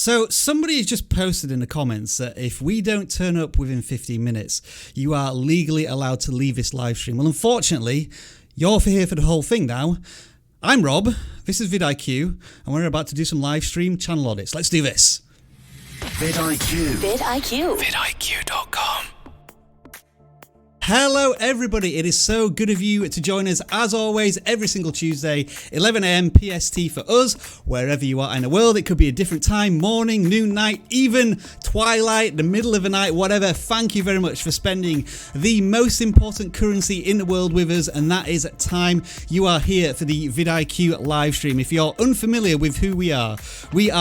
So somebody has just posted in the comments that if we don't turn up within 15 minutes, you are legally allowed to leave this live stream. Well, unfortunately, you're here for the whole thing now. I'm Rob, this is vidIQ, and we're about to do some live stream channel audits. Let's do this. vidIQ. vidIQ. vidIQ.com. Hello everybody, it is so good of you to join us as always every single Tuesday, 11 AM PST for us, wherever you are in the world. It could be a different time, morning, noon, night, even twilight, the middle of the night, whatever. Thank you very much for spending the most important currency in the world with us, and that is time. You are here for the vidIQ live stream. If you're unfamiliar with who we are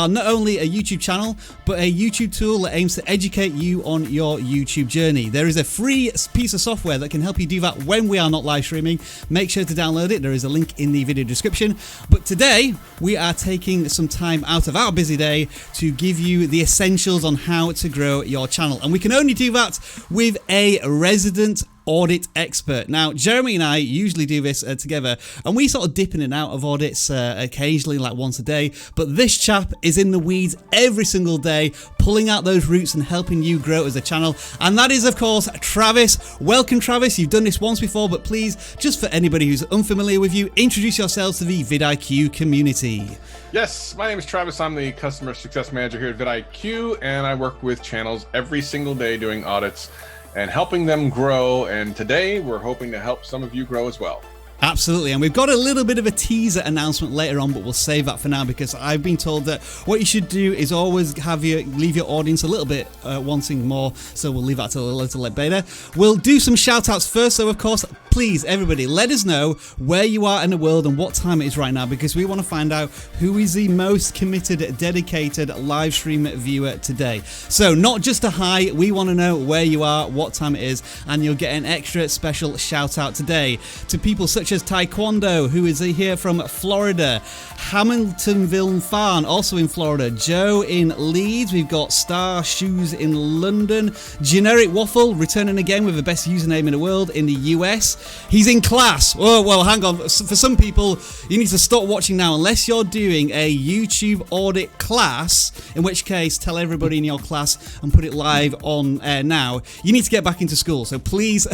not only a YouTube channel, but a YouTube tool that aims to educate you on your YouTube journey. There is a free piece of software that can help you do that when we are not live streaming. Make sure to download it. There is a link in the video description. But today we are taking some time out of our busy day to give you the essentials on how to grow your channel, and we can only do that with a resident audit expert. Now, Jeremy and I usually do this together, and we sort of dip in and out of audits occasionally, like once a day, but this chap is in the weeds every single day, pulling out those roots and helping you grow as a channel, and that is, of course, Travis. Welcome, Travis. You've done this once before, but please, just for anybody who's unfamiliar with you, introduce yourselves to the vidIQ community. Yes, my name is Travis. I'm the Customer Success Manager here at vidIQ, and I work with channels every single day doing audits and helping them grow. And today we're hoping to help some of you grow as well. Absolutely, and we've got a little bit of a teaser announcement later on, but we'll save that for now because I've been told that what you should do is always leave your audience a little bit wanting more, so we'll leave that till a little bit later. We'll do some shout outs first, so of course, please everybody let us know where you are in the world and what time it is right now, because we want to find out who is the most committed, dedicated live stream viewer today. So not just a hi, we want to know where you are, what time it is, and you'll get an extra special shout out today to people such as Taekwondo, who is here from Florida, Hamiltonville Farn, also in Florida, Joe in Leeds, we've got Star Shoes in London, Generic Waffle returning again with the best username in the world in the US. He's in class. Oh, well, hang on. For some people, you need to stop watching now unless you're doing a YouTube audit class, in which case tell everybody in your class and put it live on air now. You need to get back into school, so please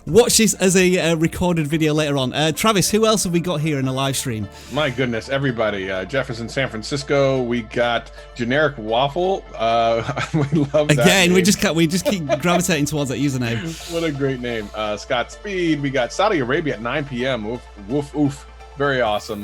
watch this as a recorded video later on. Travis, who else have we got here in the live stream? My goodness, everybody. Jeff is in San Francisco. We got Generic Waffle. We love that again. Name. We just keep gravitating towards that username. What a great name. Scott Speed. We got Saudi Arabia at 9 p.m. Oof, woof, oof. Very awesome.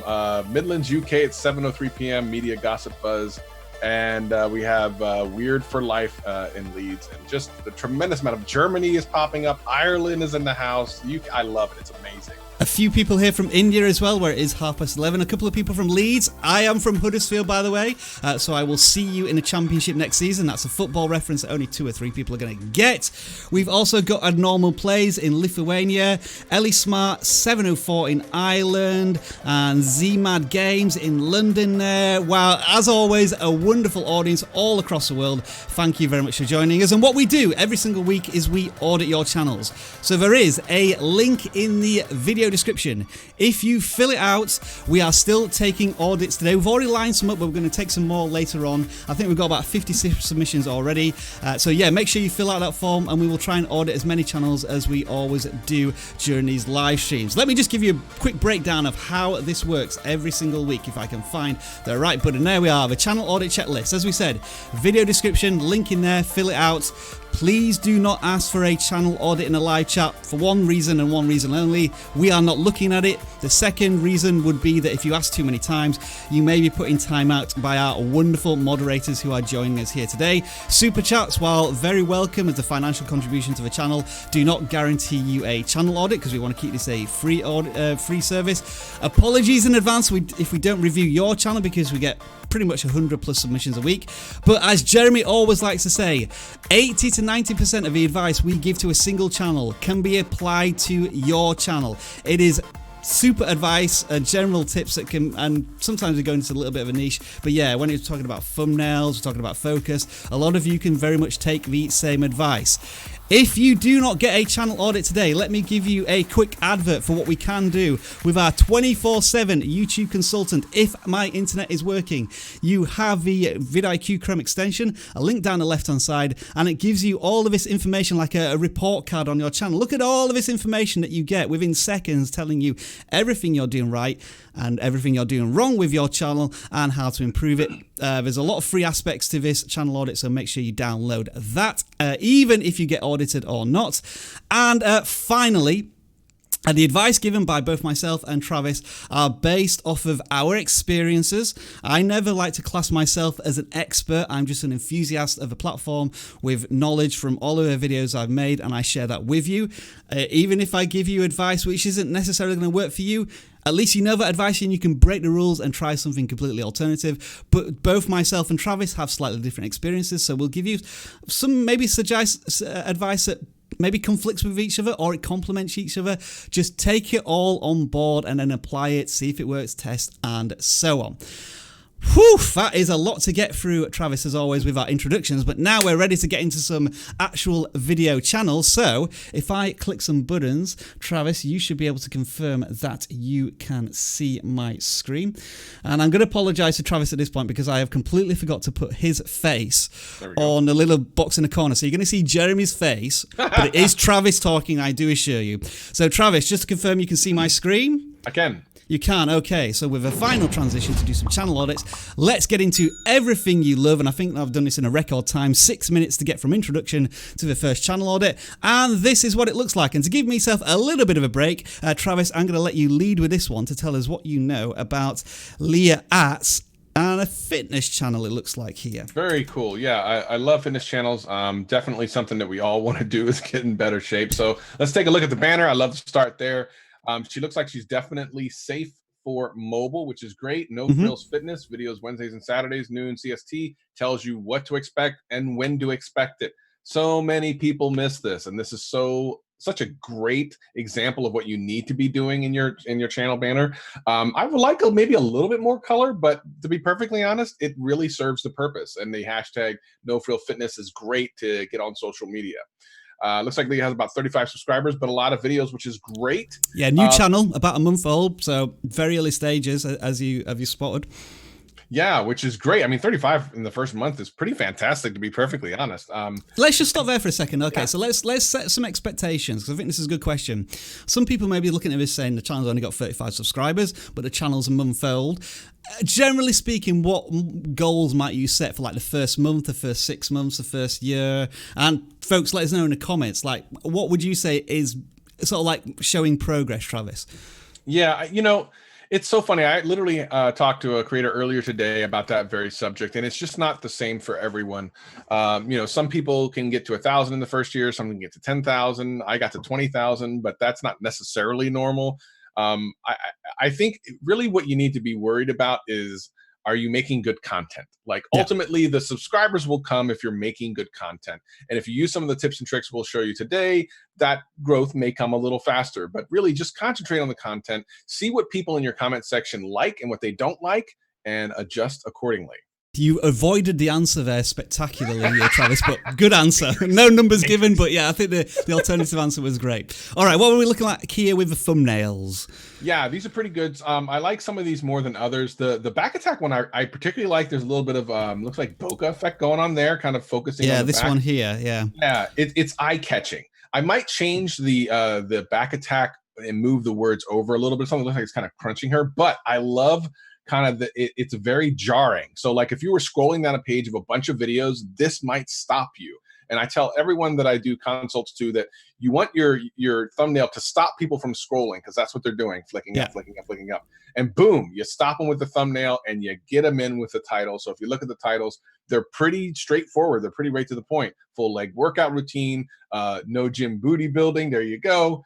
Midlands, UK at 7:03 p.m. Media Gossip Buzz. And we have Weird for Life in Leeds. And just the tremendous amount of Germany is popping up. Ireland is in the house. I love it. It's amazing. A few people here from India as well, where it is 11:30. A couple of people from Leeds. I am from Huddersfield, by the way, so I will see you in the championship next season. That's a football reference that only 2 or 3 people are going to get. We've also got Abnormal Plays in Lithuania, Ellie Smart 704 in Ireland, and ZMAD Games in London there. Wow, as always, a wonderful audience all across the world. Thank you very much for joining us. And what we do every single week is we audit your channels. So there is a link in the video description. If you fill it out, we are still taking audits today. We've already lined some up, but we're going to take some more later on. I think we've got about 56 submissions already. So yeah, make sure you fill out that form and we will try and audit as many channels as we always do during these live streams. Let me just give you a quick breakdown of how this works every single week, if I can find the right button. There we are, the channel audit checklist. As we said, video description, link in there, fill it out. Please do not ask for a channel audit in a live chat for one reason and one reason only. We are not looking at it. The second reason would be that if you ask too many times, you may be put in timeout by our wonderful moderators who are joining us here today. Super chats, while very welcome as a financial contribution to the channel, do not guarantee you a channel audit because we want to keep this a free service. Apologies in advance if we don't review your channel because we get pretty much 100 plus submissions a week. But as Jeremy always likes to say, 80 to 90% of the advice we give to a single channel can be applied to your channel. It is super advice, general tips that can, and sometimes we go into a little bit of a niche, but yeah, when you're talking about thumbnails, we're talking about focus, a lot of you can very much take the same advice. If you do not get a channel audit today, let me give you a quick advert for what we can do with our 24/7 YouTube consultant. If my internet is working, you have the vidIQ Chrome extension, a link down the left-hand side, and it gives you all of this information like a report card on your channel. Look at all of this information that you get within seconds, telling you everything you're doing right and everything you're doing wrong with your channel and how to improve it. There's a lot of free aspects to this channel audit, so make sure you download that, even if you get audited or not. And finally, the advice given by both myself and Travis are based off of our experiences. I never like to class myself as an expert. I'm just an enthusiast of a platform with knowledge from all of the videos I've made, and I share that with you. Even if I give you advice which isn't necessarily going to work for you, at least you know that advice and you can break the rules and try something completely alternative. But both myself and Travis have slightly different experiences, so we'll give you some maybe suggest advice that maybe conflicts with each other or it complements each other. Just take it all on board and then apply it, see if it works, test, and so on. Whew, that is a lot to get through, Travis, as always, with our introductions, but now we're ready to get into some actual video channels. So if I click some buttons, Travis, you should be able to confirm that you can see my screen. And I'm going to apologize to Travis at this point because I have completely forgot to put his face on the little box in the corner. So you're going to see Jeremy's face, but it is Travis talking, I do assure you. So Travis, just to confirm you can see my screen? I can. You can, okay. So with a final transition to do some channel audits, let's get into everything you love. And I think I've done this in a record time, 6 minutes to get from introduction to the first channel audit. And this is what it looks like. And to give myself a little bit of a break, Travis, I'm going to let you lead with this one to tell us what you know about Leah Arts and a fitness channel, it looks like here. Very cool. Yeah, I love fitness channels. Definitely something that we all want to do is get in better shape. So let's take a look at the banner. I love to start there. She looks like she's definitely safe for mobile, which is great. No Frills Fitness, videos Wednesdays and Saturdays, noon CST, tells you what to expect and when to expect it. So many people miss this, and this is such a great example of what you need to be doing in your channel banner. I would like maybe a little bit more color, but to be perfectly honest, it really serves the purpose. And the hashtag No Frill Fitness is great to get on social media. Looks like Leah has about 35 subscribers, but a lot of videos, which is great. Yeah, new channel, about a month old, so very early stages, as you spotted. Yeah, which is great. I mean, 35 in the first month is pretty fantastic, to be perfectly honest. Let's just stop there for a second. Okay, so let's set some expectations, because I think this is a good question. Some people may be looking at this saying the channel's only got 35 subscribers, but the channel's a month old. Generally speaking, what goals might you set for like the first month, the first 6 months, the first year? And folks, let us know in the comments, like, what would you say is sort of like showing progress, Travis? Yeah, it's so funny. I literally talked to a creator earlier today about that very subject, and it's just not the same for everyone. Some people can get to 1,000 in the first year, some can get to 10,000. I got to 20,000, but that's not necessarily normal. I think really what you need to be worried about is, are you making good content? Like ultimately the subscribers will come if you're making good content. And if you use some of the tips and tricks we'll show you today, that growth may come a little faster, but really just concentrate on the content, see what people in your comment section like and what they don't like, and adjust accordingly. You avoided the answer there spectacularly, Travis, but good answer. No numbers given, but yeah, I think the alternative answer was great. All right, what were we looking at here with the thumbnails? Yeah, these are pretty good. I like some of these more than others. The back attack one I particularly like. There's a little bit of looks like bokeh effect going on there, kind of focusing on the this back. one here, yeah. Yeah, it's eye-catching. I might change the back attack and move the words over a little bit. Something looks like it's kind of crunching her, but I love kind of it's very jarring. So like if you were scrolling down a page of a bunch of videos, this might stop you. And I tell everyone that I do consults to that you want your thumbnail to stop people from scrolling, because that's what they're doing, flicking up, flicking up, flicking up. And boom, you stop them with the thumbnail and you get them in with the title. So if you look at the titles, they're pretty straightforward. They're pretty right to the point. Full leg workout routine, no gym booty building. There you go.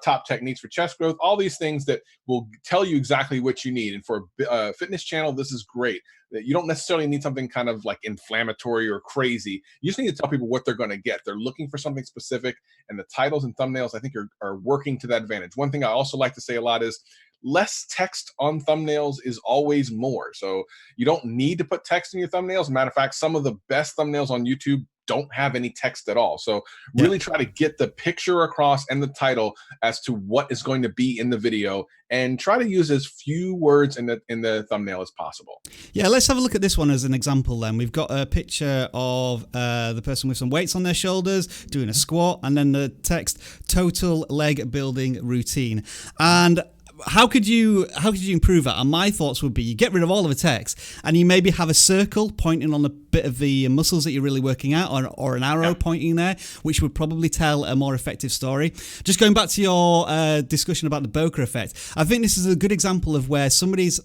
Top techniques for chest growth, all these things that will tell you exactly what you need. And for a fitness channel, this is great. You don't necessarily need something kind of like inflammatory or crazy. You just need to tell people what they're going to get. They're looking for something specific, and the titles and thumbnails, I think, are working to that advantage. One thing I also like to say a lot is less text on thumbnails is always more. So you don't need to put text in your thumbnails. Matter of fact, some of the best thumbnails on YouTube don't have any text at all. So really try to get the picture across and the title as to what is going to be in the video, and try to use as few words in the thumbnail as possible. Yeah, let's have a look at this one as an example then. We've got a picture of the person with some weights on their shoulders doing a squat, and then the text, total leg building routine. And how could you improve that? And my thoughts would be you get rid of all of the text, and you maybe have a circle pointing on a bit of the muscles that you're really working out, or an arrow pointing there, which would probably tell a more effective story. Just going back to your discussion about the bokeh effect, I think this is a good example of where somebody's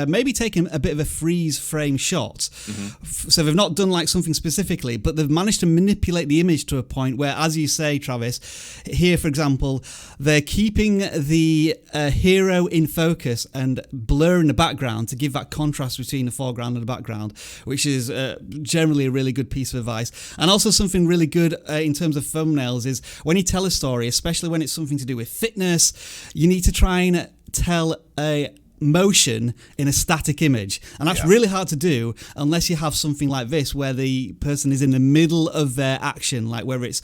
maybe taken a bit of a freeze frame shot. So they've not done like something specifically, but they've managed to manipulate the image to a point where, as you say, Travis, here, for example, they're keeping the hero in focus and blur in the background to give that contrast between the foreground and the background, which is generally a really good piece of advice. And also something really good in terms of thumbnails is when you tell a story, especially when it's something to do with fitness, you need to try and tell a motion in a static image, and that's really hard to do unless you have something like this where the person is in the middle of their action, like whether it's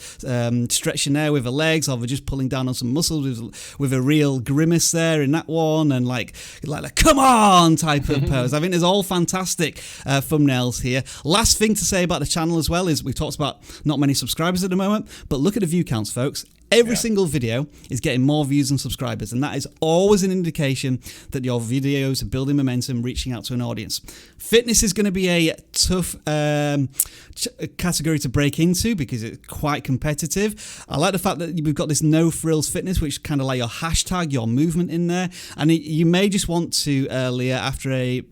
stretching there with the legs, or they're just pulling down on some muscles with a real grimace there in that one, and like a come on type of pose. I think there's all fantastic thumbnails here. Last thing to say about the channel as well is we've talked about not many subscribers at the moment, but look at the view counts, folks. Every single video is getting more views and subscribers, and that is always an indication that your videos are building momentum, reaching out to an audience. Fitness is going to be a tough category to break into because it's quite competitive. I like the fact that we've got this no frills fitness, which kind of like your hashtag, your movement in there, and you may just want to, Leah, after 50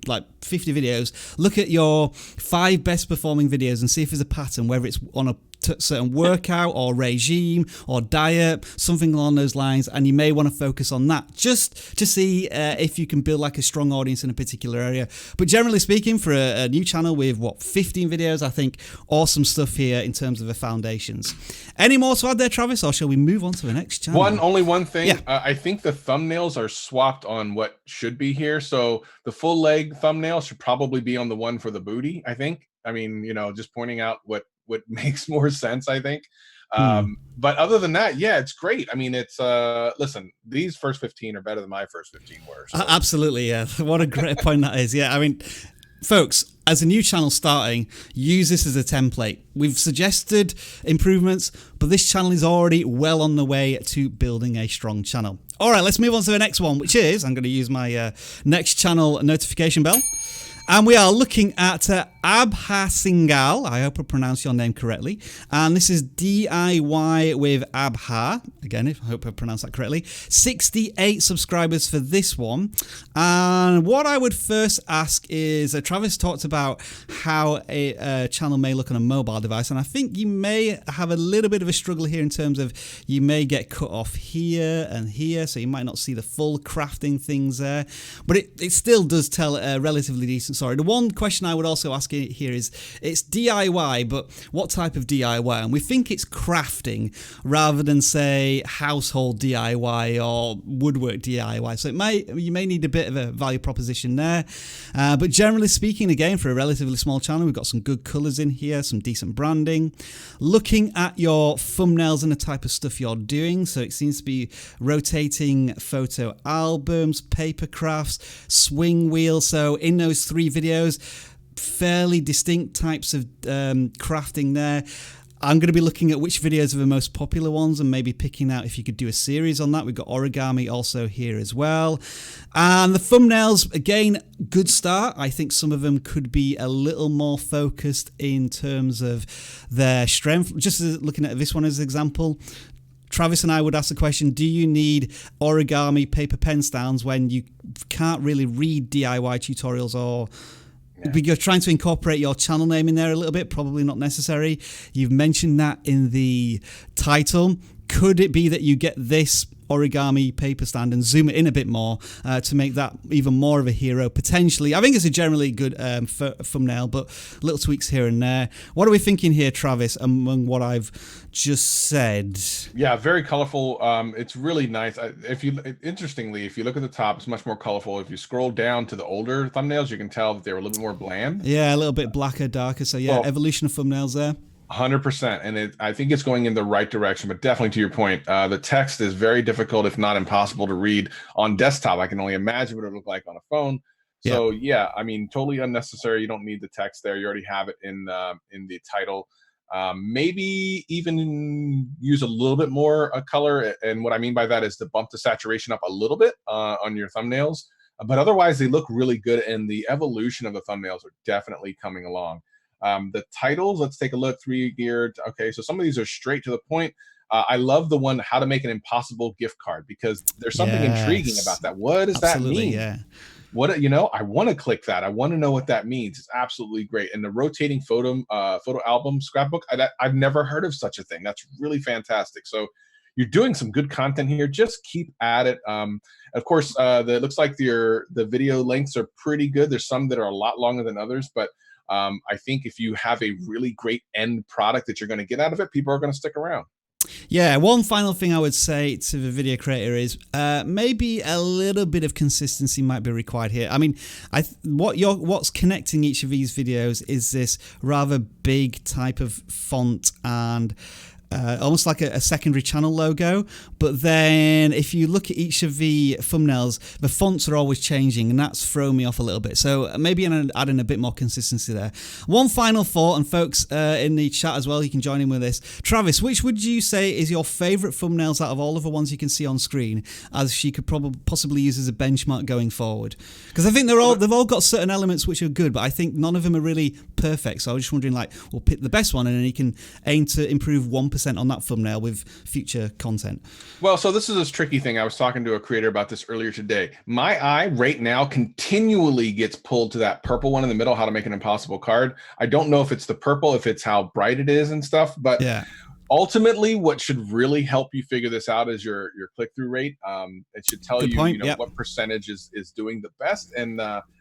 videos, look at your 5 best performing videos and see if there's a pattern, whether it's on a certain workout or regime or diet, something along those lines, and you may want to focus on that just to see if you can build like a strong audience in a particular area. But generally speaking, for a new channel with 15 videos, I think awesome stuff here in terms of the foundations. Any more to add there, Travis, or shall we move on to the next channel? Only one thing. I think the thumbnails are swapped on what should be here. So the full leg thumbnail should probably be on the one for the booty, I think. I mean, just pointing out what makes more sense, I think. But other than that, it's great. I mean, it's listen, these first 15 are better than my first 15 were. So. Absolutely, yeah. What a great point that is. Yeah, I mean, folks, as a new channel starting, use this as a template. We've suggested improvements, but this channel is already well on the way to building a strong channel. All right, let's move on to the next one, which is, I'm going to use my next channel notification bell. And we are looking at Abha Singal. I hope I pronounced your name correctly. And this is DIY with Abha. Again, I hope I pronounced that correctly. 68 subscribers for this one. And what I would first ask is, Travis talked about how a channel may look on a mobile device. And I think you may have a little bit of a struggle here in terms of you may get cut off here and here. So you might not see the full crafting things there. But it still does tell a relatively decent story. The one question I would also ask here is, it's DIY, but what type of DIY? And we think it's crafting rather than, say, household DIY or woodwork DIY. So you may need a bit of a value proposition there. But generally speaking, again, for a relatively small channel, we've got some good colors in here, some decent branding. Looking at your thumbnails and the type of stuff you're doing. So it seems to be rotating photo albums, paper crafts, swing wheels. So in those 3 videos, fairly distinct types of crafting there. I'm going to be looking at which videos are the most popular ones and maybe picking out if you could do a series on that. We've got origami also here as well. And the thumbnails, again, good start. I think some of them could be a little more focused in terms of their strength. Just looking at this one as an example, Travis and I would ask the question, do you need origami paper pen stands when you can't really read DIY tutorials, or you're trying to incorporate your channel name in there a little bit? Probably not necessary. You've mentioned that in the title. Could it be that you get this origami paper stand and zoom it in a bit more to make that even more of a hero potentially? I think it's a generally good thumbnail, but little tweaks here and there. What are we thinking here, Travis, among what I've just said? Yeah, very colorful. It's really nice. Interestingly, if you look at the top, it's much more colorful. If you scroll down to the older thumbnails, you can tell that they were a little bit more bland. Yeah, a little bit blacker, darker. So yeah, evolution of thumbnails there. 100%, and I think it's going in the right direction. But definitely, to your point, the text is very difficult, if not impossible, to read on desktop. I can only imagine what it would look like on a phone. Yeah. So yeah, I mean, totally unnecessary. You don't need the text there. You already have it in the title. Maybe even use a little bit more color, and what I mean by that is to bump the saturation up a little bit on your thumbnails. But otherwise, they look really good, and the evolution of the thumbnails are definitely coming along. The titles, let's take a look. 3-geared. Okay, so some of these are straight to the point. I love the one, how to make an impossible gift card, because there's something intriguing about that. What does that mean? Yeah. What, I want to click that. I want to know what that means. It's absolutely great. And the rotating photo album scrapbook, I've never heard of such a thing. That's really fantastic. So you're doing some good content here. Just keep at it. Of course, it looks like the video lengths are pretty good. There's some that are a lot longer than others, but I think if you have a really great end product that you're going to get out of it, people are going to stick around. Yeah, one final thing I would say to the video creator is maybe a little bit of consistency might be required here. I mean, what's connecting each of these videos is this rather big type of font and almost like a secondary channel logo. But then if you look at each of the thumbnails, the fonts are always changing, and that's thrown me off a little bit. So maybe adding a bit more consistency there. One final thought, and folks in the chat as well, you can join in with this. Travis, which would you say is your favorite thumbnails out of all of the ones you can see on screen, as she could possibly use as a benchmark going forward? Because I think they've all got certain elements which are good, but I think none of them are really perfect. So I was just wondering, like, we'll pick the best one, and then you can aim to improve 1% on that thumbnail with future content. Well, so this is a tricky thing. I was talking to a creator about this earlier today. My eye right now continually gets pulled to that purple one in the middle, how to make an impossible card. I don't know if it's the purple, if it's how bright it is and stuff, but yeah. Ultimately, what should really help you figure this out is your click-through rate. It should tell you what percentage is doing the best. And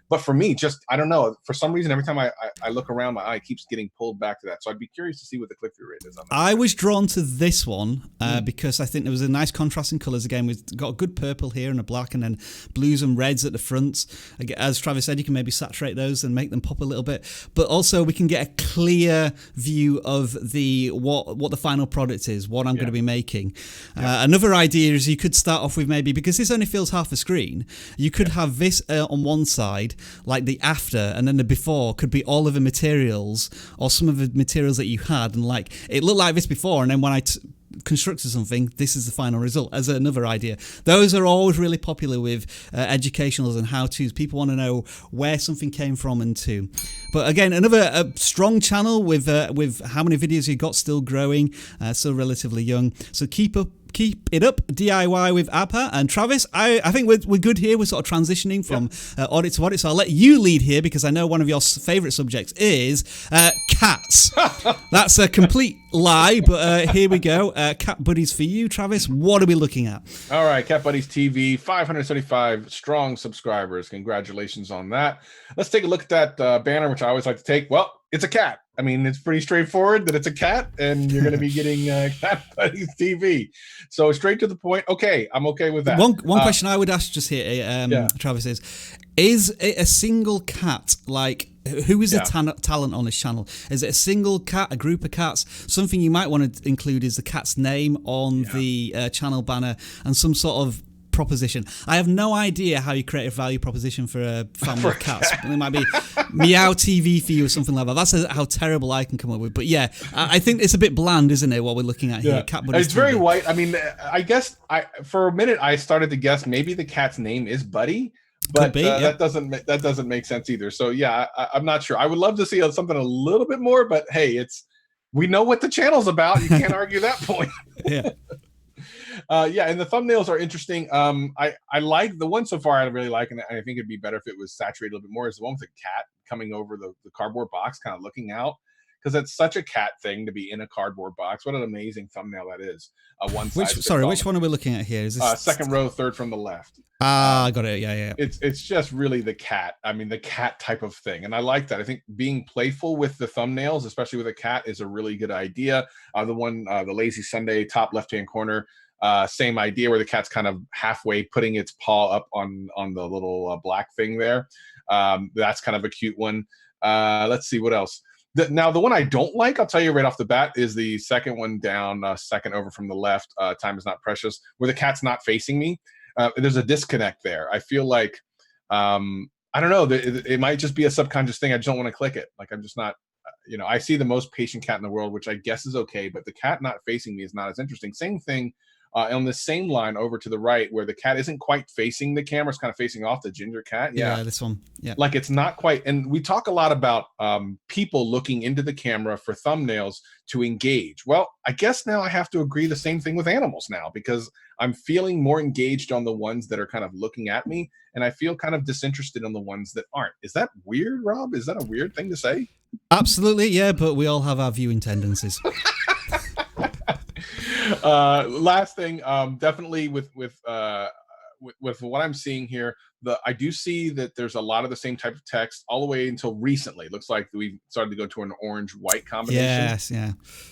but for me, just, I don't know, for some reason, every time I look around, my eye keeps getting pulled back to that. So I'd be curious to see what the click-through rate is on that. I was drawn to this one because I think there was a nice contrast in colours. Again, we've got a good purple here and a black, and then blues and reds at the front. As Travis said, you can maybe saturate those and make them pop a little bit. But also we can get a clear view of what the final product is, what I'm going to be making. Another idea is you could start off with, maybe, because this only fills half a screen, you could have this on one side, like the after, and then the before could be all of the materials or some of the materials that you had, and like it looked like this before, and then when I constructed something, this is the final result, as another idea. Those are always really popular with educationals and how-tos. People want to know where something came from and to. But again, another strong channel with how many videos you got, still growing, still relatively young. So keep it up, DIY with APA. And Travis, I think we're good here. We're sort of transitioning from audit to audit. So I'll let you lead here, because I know one of your favourite subjects is cats. That's a complete lie, but here we go. Cat Buddies for you, Travis. What are we looking at? All right, Cat Buddies TV, 575 strong subscribers. Congratulations on that. Let's take a look at that banner, which I always like to take. Well, it's a cat. I mean, it's pretty straightforward that it's a cat, and you're going to be getting Cat Buddies TV. So straight to the point. Okay, I'm okay with that. One question I would ask just here, Travis, is it a single cat? Like, who is the talent on this channel? Is it a single cat, a group of cats? Something you might want to include is the cat's name on the channel banner, and some sort of proposition. I have no idea how you create a value proposition for a family of cats. It might be Meow TV for you or something like that. That's how terrible I can come up with. But yeah, I think it's a bit bland, isn't it, what we're looking at here? Cat Buddies. It's very white. I mean, I guess for a minute I started to guess maybe the cat's name is Buddy, but that doesn't make sense either. So yeah, I'm not sure. I would love to see something a little bit more, but hey, we know what the channel's about. You can't argue that point. Yeah. And the thumbnails are interesting. I like the one so far. I really like, and I think it'd be better if it was saturated a little bit more. Is the one with the cat coming over the cardboard box, kind of looking out, because it's such a cat thing to be in a cardboard box. What an amazing thumbnail that is. Which one are we looking at here? Is this second row, third from the left? I got it. Yeah. It's just really the cat. I mean, the cat type of thing, and I like that. I think being playful with the thumbnails, especially with a cat, is a really good idea. The Lazy Sunday top left-hand corner. Same idea, where the cat's kind of halfway putting its paw up on the little black thing there. That's kind of a cute one. Let's see what else. Now, the one I don't like, I'll tell you right off the bat, is the second one down, second over from the left. Time is not precious, where the cat's not facing me. There's a disconnect there. I feel like, I don't know, it might just be a subconscious thing. I just don't want to click it. Like, I'm just not, I see the most patient cat in the world, which I guess is okay, but the cat not facing me is not as interesting. Same thing on the same line over to the right, where the cat isn't quite facing the camera, it's kind of facing off, the ginger cat. Yeah, this one. Yeah, like it's not quite. And we talk a lot about people looking into the camera for thumbnails to engage. Well, I guess now I have to agree the same thing with animals now, because I'm feeling more engaged on the ones that are kind of looking at me, and I feel kind of disinterested on the ones that aren't. Is that weird, Rob? Is that a weird thing to say? Absolutely, yeah, but we all have our viewing tendencies. Last thing, definitely with what I'm seeing here, I do see that there's a lot of the same type of text all the way until recently. It looks like we started to go to an orange-white combination. Yes, yeah.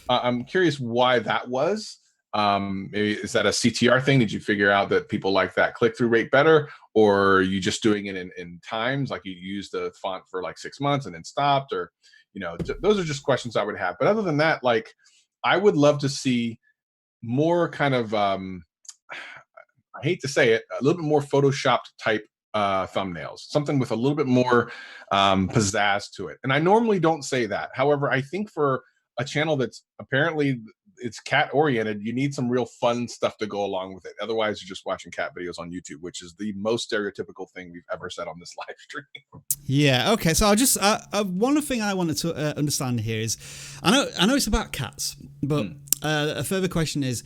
I'm curious why that was. Maybe is that a CTR thing? Did you figure out that people like that click-through rate better, or are you just doing it in times, like you used the font for like 6 months and then stopped, or those are just questions I would have. But other than that, like, I would love to see more kind of I hate to say it, a little bit more photoshopped type thumbnails, something with a little bit more pizzazz to it. And I normally don't say that. However, I think for a channel that's apparently it's cat oriented, you need some real fun stuff to go along with it. Otherwise, you're just watching cat videos on YouTube, which is the most stereotypical thing we've ever said on this live stream. Yeah. Okay. So I'll just one thing I wanted to understand here is, I know it's about cats, but a further question is,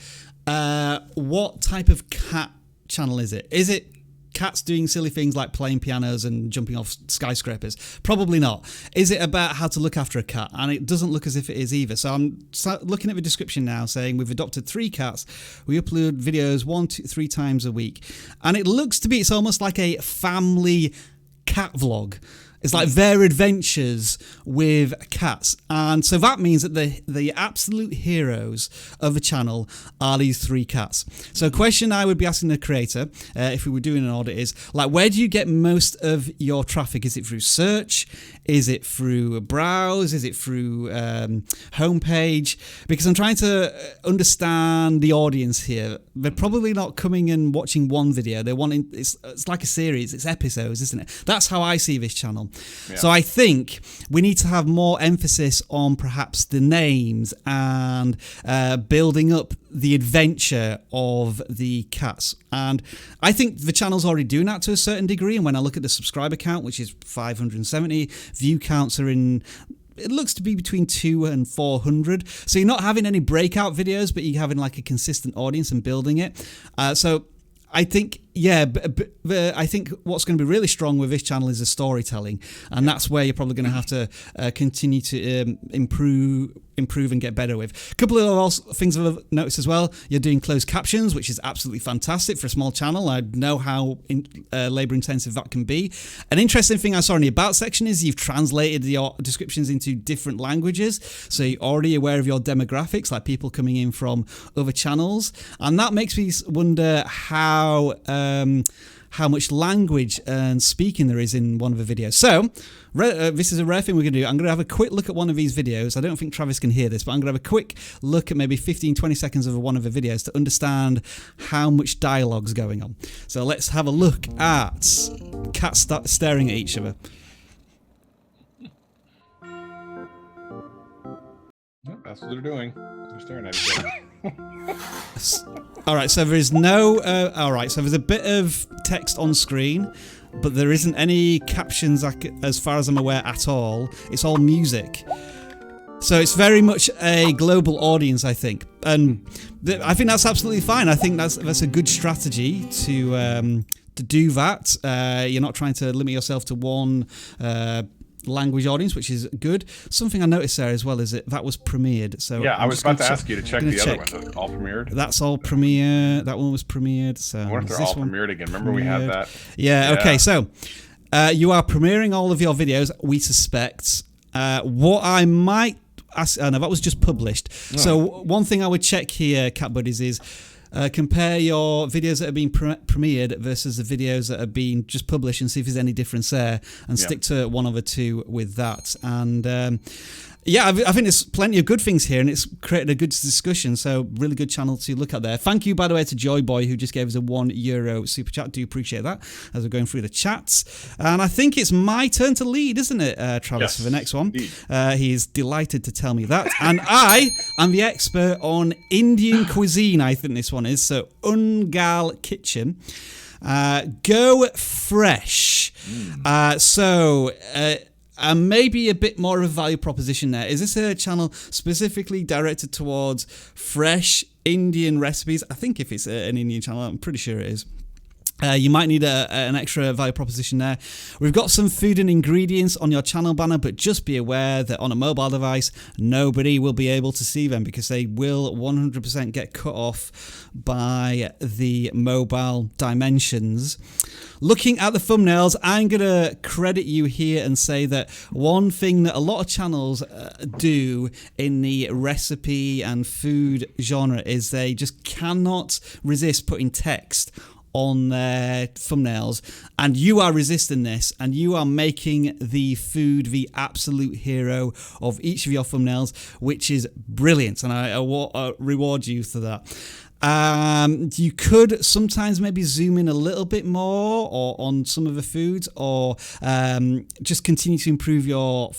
what type of cat channel is it? Is it cats doing silly things like playing pianos and jumping off skyscrapers? Probably not. Is it about how to look after a cat? And it doesn't look as if it is either. So I'm looking at the description now saying we've adopted 3 cats. We upload videos 1 to 3 times a week. And it looks to be, it's almost like a family cat vlog. It's like their adventures with cats. And so that means that the absolute heroes of the channel are these 3 cats. So a question I would be asking the creator, if we were doing an audit, is like, where do you get most of your traffic? Is it through search? Is it through browse? Is it through homepage? Because I'm trying to understand the audience here. They're probably not coming and watching one video. They're wanting, it's like a series. It's episodes, isn't it? That's how I see this channel. Yeah. So I think we need to have more emphasis on perhaps the names and building up the adventure of the cats. And I think the channel's already doing that to a certain degree. And when I look at the subscriber count, which is 570, view counts are in, it looks to be between 200 and 400. So you're not having any breakout videos, but you're having like a consistent audience and building it. So I think, I think what's going to be really strong with this channel is the storytelling, and that's where you're probably going to have to continue to improve and get better with. A couple of things I've noticed as well. You're doing closed captions, which is absolutely fantastic for a small channel. I know how labor intensive that can be. An interesting thing I saw in the about section is you've translated your descriptions into different languages, so you're already aware of your demographics, like people coming in from other channels, and that makes me wonder how much language and speaking there is in one of the videos. So this is a rare thing we're going to do. I'm going to have a quick look at one of these videos. I don't think Travis can hear this, but I'm going to have a quick look at maybe 15-20 seconds of one of the videos to understand how much dialogue's going on. So let's have a look at cats staring at each other. That's what they're doing. They're staring at each other. All right, so there is no. All right, so there's a bit of text on screen, but there isn't any captions as far as I'm aware at all. It's all music. So it's very much a global audience, I think, and I think that's absolutely fine. I think that's a good strategy to do that. You're not trying to limit yourself to one language audience, which is good. Something I noticed there as well is that was premiered. So yeah, I was about to ask you to check the other one. All premiered? That's all premiered. That one was premiered. So I wonder if they're all premiered again. Remember we had that? Yeah. Okay. So you are premiering all of your videos, we suspect. What I might ask, no, that was just published. Oh. So one thing I would check here, Cat Buddies, is compare your videos that have been premiered versus the videos that have been just published and see if there's any difference there, and stick to one of the two with that. And Yeah, I think there's plenty of good things here, and it's created a good discussion, so really good channel to look at there. Thank you, by the way, to Joy Boy, who just gave us a €1 super chat. Do appreciate that as we're going through the chats. And I think it's my turn to lead, isn't it, Travis, for the next one? He's delighted to tell me that. And I am the expert on Indian cuisine, I think this one is, so Ungal Kitchen. Go fresh. And maybe a bit more of a value proposition there. Is this a channel specifically directed towards fresh Indian recipes? I think if it's an Indian channel, I'm pretty sure it is. You might need an extra value proposition there. We've got some food and ingredients on your channel banner, but just be aware that on a mobile device, nobody will be able to see them because they will 100% get cut off by the mobile dimensions. Looking at the thumbnails, I'm going to credit you here and say that one thing that a lot of channels do in the recipe and food genre is they just cannot resist putting text on their thumbnails, and you are resisting this, and you are making the food the absolute hero of each of your thumbnails, which is brilliant, and I reward you for that. You could sometimes maybe zoom in a little bit more or on some of the foods, or just continue to improve your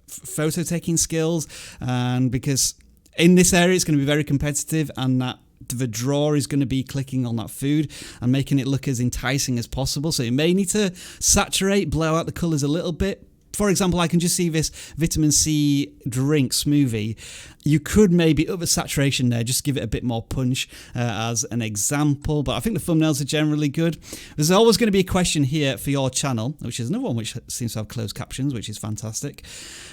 photo taking skills, and because in this area it's going to be very competitive, and that the draw is going to be clicking on that food and making it look as enticing as possible. So you may need to saturate, blow out the colours a little bit. For example, I can just see this vitamin C drink smoothie. You could maybe up the saturation there, just give it a bit more punch as an example. But I think the thumbnails are generally good. There's always going to be a question here for your channel, which is another one which seems to have closed captions, which is fantastic.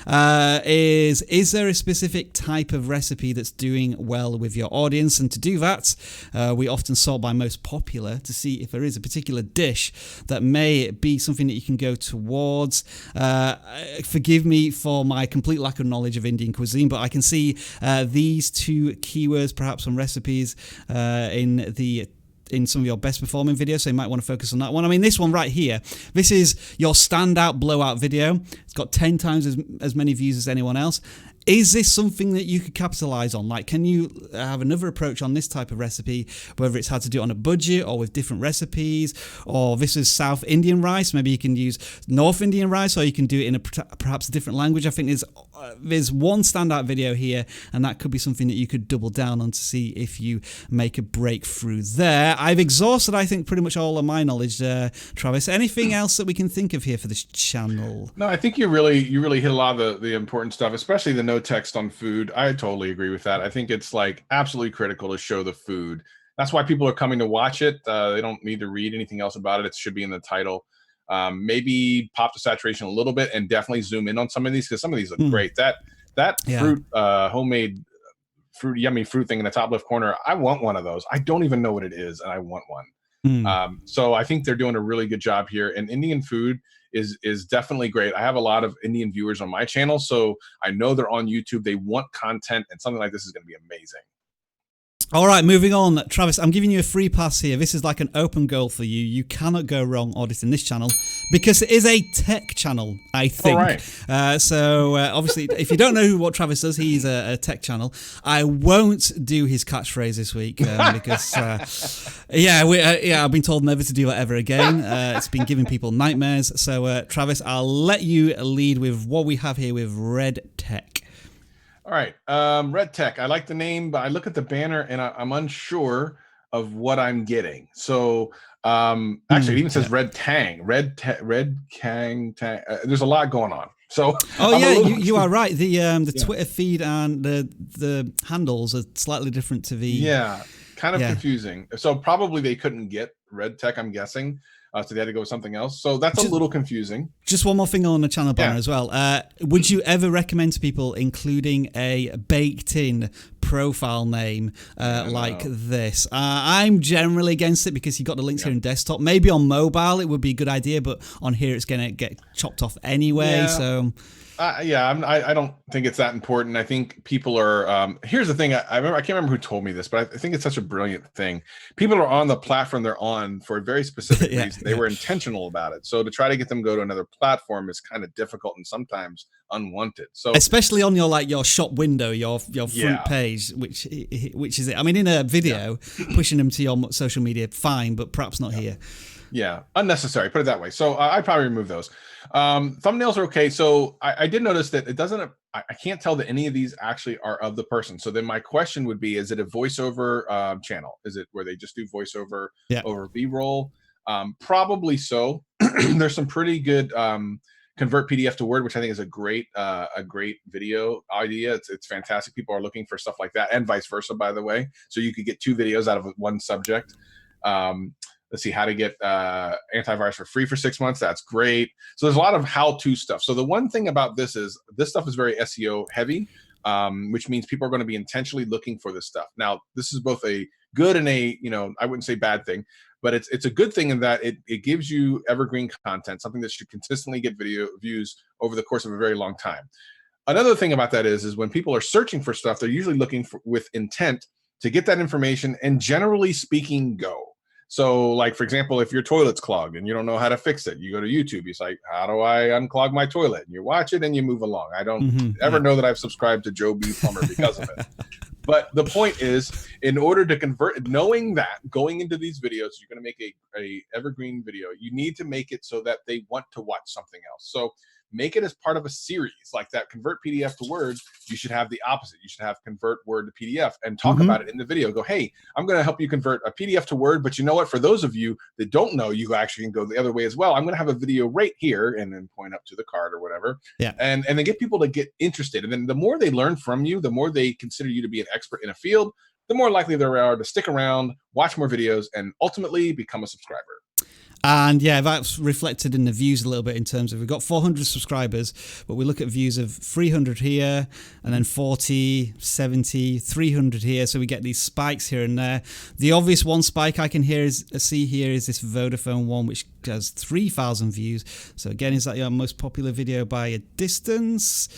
Is there a specific type of recipe that's doing well with your audience? And to do that, we often sort by most popular to see if there is a particular dish that may be something that you can go towards. Forgive me for my complete lack of knowledge of Indian cuisine, but I can see these two keywords perhaps on recipes in some of your best performing videos, so you might want to focus on that one. I mean, this one right here, this is your standout blowout video. It's got 10 times as many views as anyone else. Is this something that you could capitalize on? Like, can you have another approach on this type of recipe, whether it's had to do it on a budget or with different recipes, or this is South Indian rice, maybe you can use North Indian rice, or you can do it in perhaps a different language. I think there's one standout video here, and that could be something that you could double down on to see if you make a breakthrough there. I've exhausted, I think, pretty much all of my knowledge there, Travis. Anything else that we can think of here for this channel? No, I think you really hit a lot of the important stuff, especially the no text on food. I totally agree with that. I think it's like absolutely critical to show the food. That's why people are coming to watch it. They don't need to read anything else about it. It should be in the title. Maybe pop the saturation a little bit and definitely zoom in on some of these, because some of these look great. That fruit, homemade fruit, yummy fruit thing in the top left corner, I want one of those. I don't even know what it is, and I want one. So I think they're doing a really good job here. And Indian food is definitely great. I have a lot of Indian viewers on my channel, so I know they're on YouTube. They want content, and something like this is going to be amazing. All right, moving on. Travis, I'm giving you a free pass here. This is like an open goal for you. You cannot go wrong auditing this channel because it is a tech channel, I think. All right. So obviously, if you don't know what Travis does, he's a tech channel. I won't do his catchphrase this week because, I've been told never to do that ever again. It's been giving people nightmares. So, Travis, I'll let you lead with what we have here with Red Tech. All right, Red Tech. I like the name, but I look at the banner and I'm unsure of what I'm getting. So actually, it even says Red Tang, Red Kang Tang. There's a lot going on. So you are right. The Twitter feed and the handles are slightly different to the kind of confusing. So probably they couldn't get Red Tech, I'm guessing. So they had to go with something else. So that's a little confusing. Just one more thing on the channel banner as well. Would you ever recommend to people including a baked-in profile name like this? I'm generally against it because you've got the links here in desktop. Maybe on mobile it would be a good idea, but on here it's going to get chopped off anyway. So I don't think it's that important. I think people are. Here's the thing. I remember. I can't remember who told me this, but I think it's such a brilliant thing. People are on the platform they're on for a very specific reason. They were intentional about it. So to try to get them to go to another platform is kind of difficult and sometimes unwanted. So especially on your shop window, your front page, which is it. I mean, in a video, pushing them to your social media, fine, but perhaps not here. Yeah, unnecessary. Put it that way. So I'd probably remove those. Thumbnails are okay. So I did notice that it doesn't. I can't tell that any of these actually are of the person. So then my question would be: is it a voiceover channel? Is it where they just do voiceover over B-roll? Probably so. There's some pretty good convert PDF to Word, which I think is a great video idea. It's fantastic. People are looking for stuff like that, and vice versa, by the way. So you could get 2 videos out of one subject. Let's see, how to get antivirus for free for 6 months. That's great. So there's a lot of how-to stuff. So the one thing about this is this stuff is very SEO heavy, which means people are going to be intentionally looking for this stuff. Now, this is both a good and a, I wouldn't say bad thing, but it's a good thing in that it gives you evergreen content, something that should consistently get video views over the course of a very long time. Another thing about that is when people are searching for stuff, they're usually looking with intent to get that information and, generally speaking, go. So, like, for example, if your toilet's clogged and you don't know how to fix it, you go to YouTube. It's like, how do I unclog my toilet? And you watch it and you move along. I don't ever know that I've subscribed to Joe B. Plumber because of it. But the point is, in order to convert, knowing that going into these videos, you're going to make a evergreen video, you need to make it so that they want to watch something else. So make it as part of a series like that. Convert PDF to Word. You should have the opposite. You should have convert Word to PDF and talk about it in the video. Go, hey, I'm going to help you convert a PDF to Word. But you know what? For those of you that don't know, you actually can go the other way as well. I'm going to have a video right here and then point up to the card or whatever. Yeah. And then get people to get interested. And then the more they learn from you, the more they consider you to be an expert in a field, the more likely they are to stick around, watch more videos, and ultimately become a subscriber. And yeah, that's reflected in the views a little bit in terms of we've got 400 subscribers, but we look at views of 300 here and then 40, 70, 300 here. So we get these spikes here and there. The obvious one spike I can see here is this Vodafone one, which has 3,000 views. So again, is that your most popular video by a distance?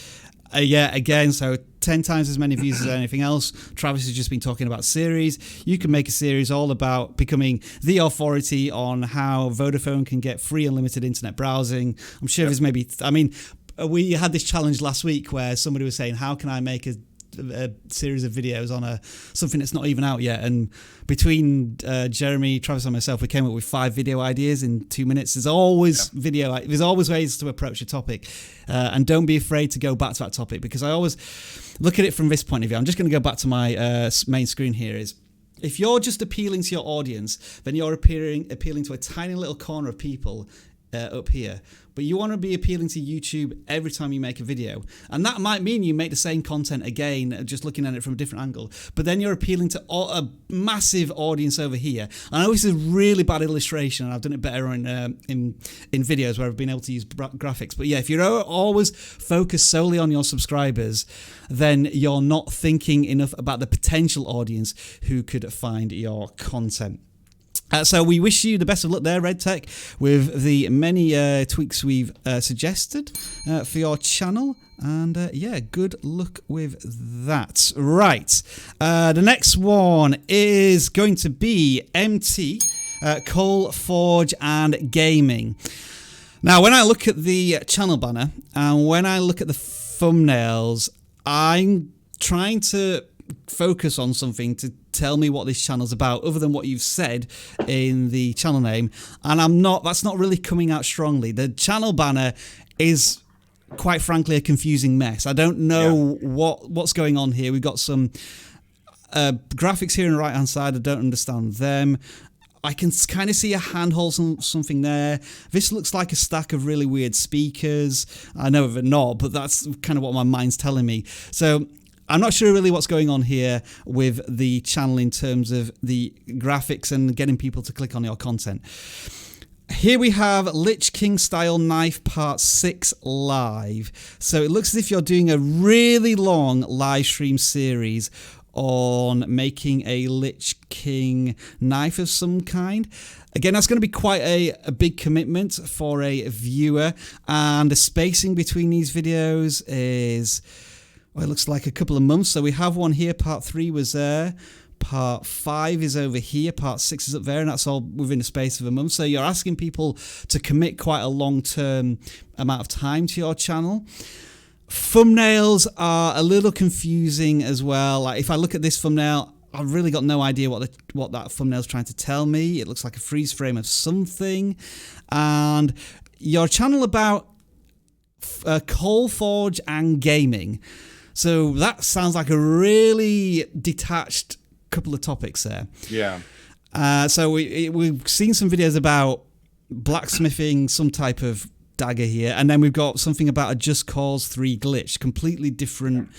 Yeah, again, so 10 times as many views as anything else. Travis has just been talking about series. You can make a series all about becoming the authority on how Vodafone can get free unlimited internet browsing. I'm sure there's maybe, we had this challenge last week where somebody was saying, how can I make a series of videos on something that's not even out yet? And between Jeremy, Travis and myself, we came up with 5 video ideas in 2 minutes. There's always there's always ways to approach a topic, and don't be afraid to go back to that topic, because I always look at it from this point of view. I'm just going to go back to my main screen here. Is if you're just appealing to your audience, then you're appealing to a tiny little corner of people up here. But you want to be appealing to YouTube every time you make a video. And that might mean you make the same content again, just looking at it from a different angle. But then you're appealing to a massive audience over here. I know this is a really bad illustration, and I've done it better in videos where I've been able to use graphics. But yeah, if you're always focused solely on your subscribers, then you're not thinking enough about the potential audience who could find your content. So we wish you the best of luck there, RedTech, with the many tweaks we've suggested for your channel. And yeah, good luck with that. Right. The next one is going to be MT, Coal Forge and Gaming. Now, when I look at the channel banner and when I look at the thumbnails, I'm trying to focus on something to tell me what this channel's about, other than what you've said in the channel name, and that's not really coming out strongly. The channel banner is, quite frankly, a confusing mess. I don't know what's going on here. We've got some graphics here on the right hand side. I don't understand them. I can kind of see a handhold, something there. This looks like a stack of really weird speakers. I know they're not, but that's kind of what my mind's telling me. So I'm not sure really what's going on here with the channel in terms of the graphics and getting people to click on your content. Here we have Lich King Style Knife Part 6 Live. So it looks as if you're doing a really long live stream series on making a Lich King knife of some kind. Again, that's going to be quite a big commitment for a viewer, and the spacing between these videos is, well, it looks like a couple of months. So we have one here, part 3 was there, part 5 is over here, part 6 is up there, and that's all within the space of a month. So you're asking people to commit quite a long-term amount of time to your channel. Thumbnails are a little confusing as well. Like if I look at this thumbnail, I've really got no idea what that thumbnail's trying to tell me. It looks like a freeze frame of something. And your channel about coal forge and gaming. So that sounds like a really detached couple of topics there. Yeah. So we've seen some videos about blacksmithing some type of dagger here, and then we've got something about a Just Cause 3 glitch, completely different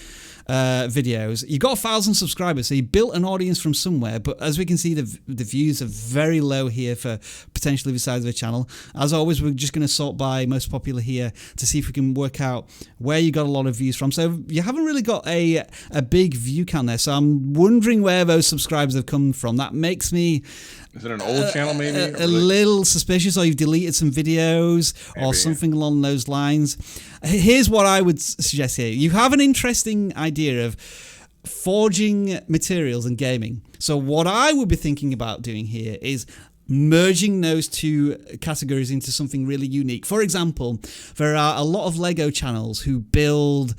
videos. You've got 1,000 subscribers, so you built an audience from somewhere, but as we can see, the views are very low here for potentially the size of the channel. As always, we're just going to sort by most popular here to see if we can work out where you got a lot of views from. So you haven't really got a big view count there, so I'm wondering where those subscribers have come from. That makes me... Is it an old channel maybe? A little suspicious, or you've deleted some videos or something along those lines. Here's what I would suggest here. You have an interesting idea of forging materials and gaming. So what I would be thinking about doing here is merging those two categories into something really unique. For example, there are a lot of Lego channels who build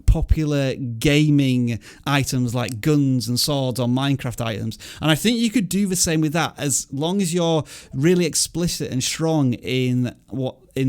popular gaming items like guns and swords or Minecraft items, and I think you could do the same with that, as long as you're really explicit and strong in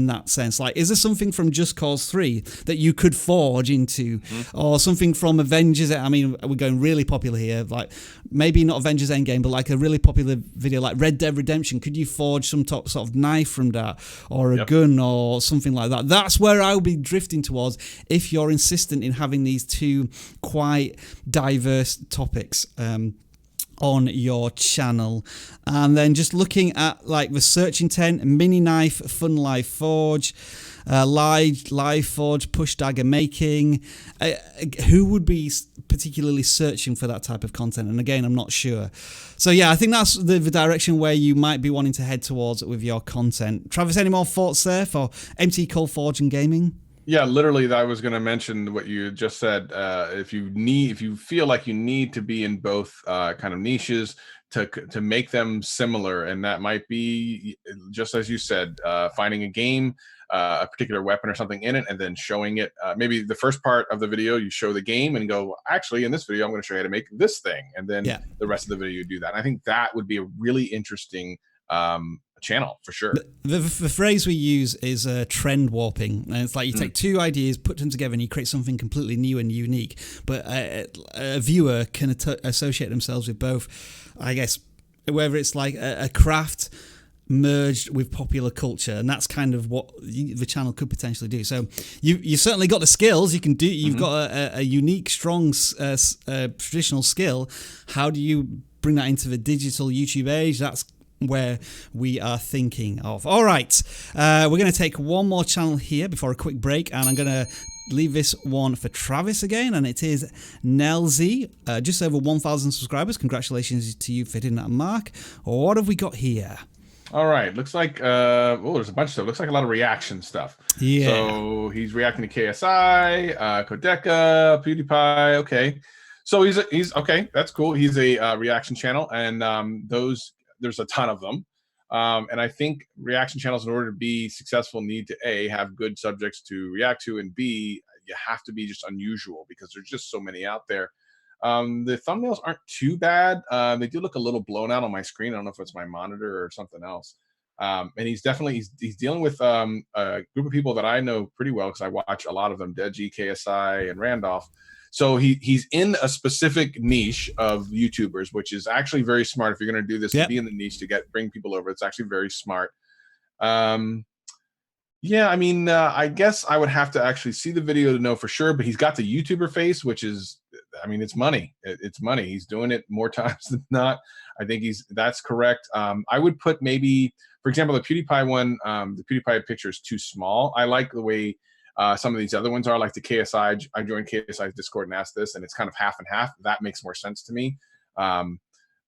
that sense. Like, is there something from Just Cause 3 that you could forge into, or something from Avengers? I mean, we're going really popular here, like maybe not Avengers Endgame, but like a really popular video like Red Dead Redemption. Could you forge some sort of knife from that, or a gun or something like that? That's where I would be drifting towards if you're insistent in having these two quite diverse topics on your channel. And then just looking at like the search intent: mini knife, fun live forge, live forge, push dagger making. Who would be particularly searching for that type of content? And again, I'm not sure. So yeah, I think that's the direction where you might be wanting to head towards with your content. Travis, any more thoughts there for MT Coal Forge and gaming? Yeah, literally, I was going to mention what you just said. If you feel like you need to be in both kind of niches to make them similar, and that might be, just as you said, finding a game, a particular weapon or something in it, and then showing it. Maybe the first part of the video, you show the game and go, actually, in this video, I'm going to show you how to make this thing, and then the rest of the video, you do that. And I think that would be a really interesting channel for sure. The phrase we use is trend warping, and it's like you take two ideas, put them together, and you create something completely new and unique. But a viewer can associate themselves with both, I guess, whether it's like a craft merged with popular culture, and that's kind of what the channel could potentially do. So you certainly got the skills. You can do. You've got a unique, strong, traditional skill. How do you bring that into the digital YouTube age? That's where we are thinking of. All right, we're going to take one more channel here before a quick break, and I'm going to leave this one for Travis again, and it is Nelzy, just over 1,000 subscribers. Congratulations to you for hitting that mark. What have we got here? All right, looks like there's a bunch of stuff. Looks like a lot of reaction stuff. Yeah. So he's reacting to KSI, Kodeka, PewDiePie. Okay, so he's okay. That's cool. He's a reaction channel, and there's a ton of them. And I think reaction channels, in order to be successful, need to A, have good subjects to react to, and B, you have to be just unusual because there's just so many out there. The thumbnails aren't too bad. They do look a little blown out on my screen. I don't know if it's my monitor or something else. And he's definitely he's dealing with a group of people that I know pretty well because I watch a lot of them: Deji, KSI, and Randolph. So he's in a specific niche of YouTubers, which is actually very smart. If you're going to do this, to be in the niche to bring people over, it's actually very smart. Yeah, I mean, I guess I would have to actually see the video to know for sure. But he's got the YouTuber face, which is, I mean, it's money. It's money. He's doing it more times than not. I think that's correct. I would put maybe, for example, the PewDiePie one. The PewDiePie picture is too small. I like the way some of these other ones are, like the KSI. I joined KSI's Discord and asked this, and it's kind of half and half. That makes more sense to me.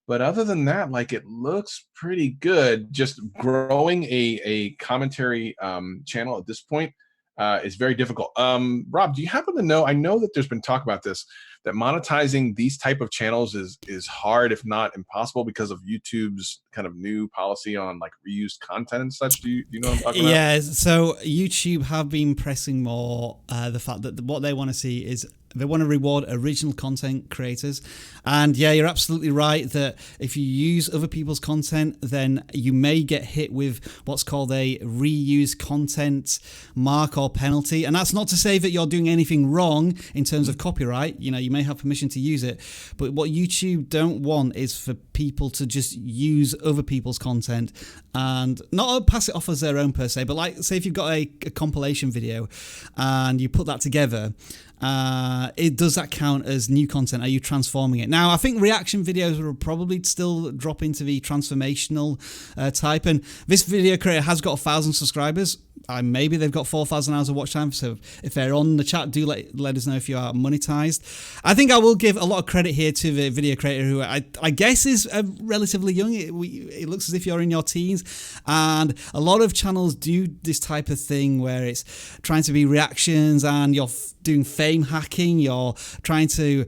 But other than that, like, it looks pretty good. Just growing a commentary channel at this point is very difficult. Rob, do you happen to know? I know that there's been talk about this, that monetizing these type of channels is hard, if not impossible, because of YouTube's kind of new policy on like reused content and such. Do you know what I'm talking about? Yeah, so YouTube have been pressing more the fact that what they want to see is they want to reward original content creators. And yeah, you're absolutely right that if you use other people's content, then you may get hit with what's called a reuse content mark or penalty. And that's not to say that you're doing anything wrong in terms of copyright. You know, you may have permission to use it. But what YouTube don't want is for people to just use other people's content and not pass it off as their own per se. But like, say if you've got a compilation video and you put that together, does that count as new content? Are you transforming it? Now, I think reaction videos will probably still drop into the transformational type. And this video creator has got 1,000 subscribers. Maybe they've got 4,000 hours of watch time. So if they're on the chat, do let us know if you are monetized. I think I will give a lot of credit here to the video creator who I guess is relatively young. It looks as if you're in your teens. And a lot of channels do this type of thing where it's trying to be reactions and you're doing fame hacking. You're trying to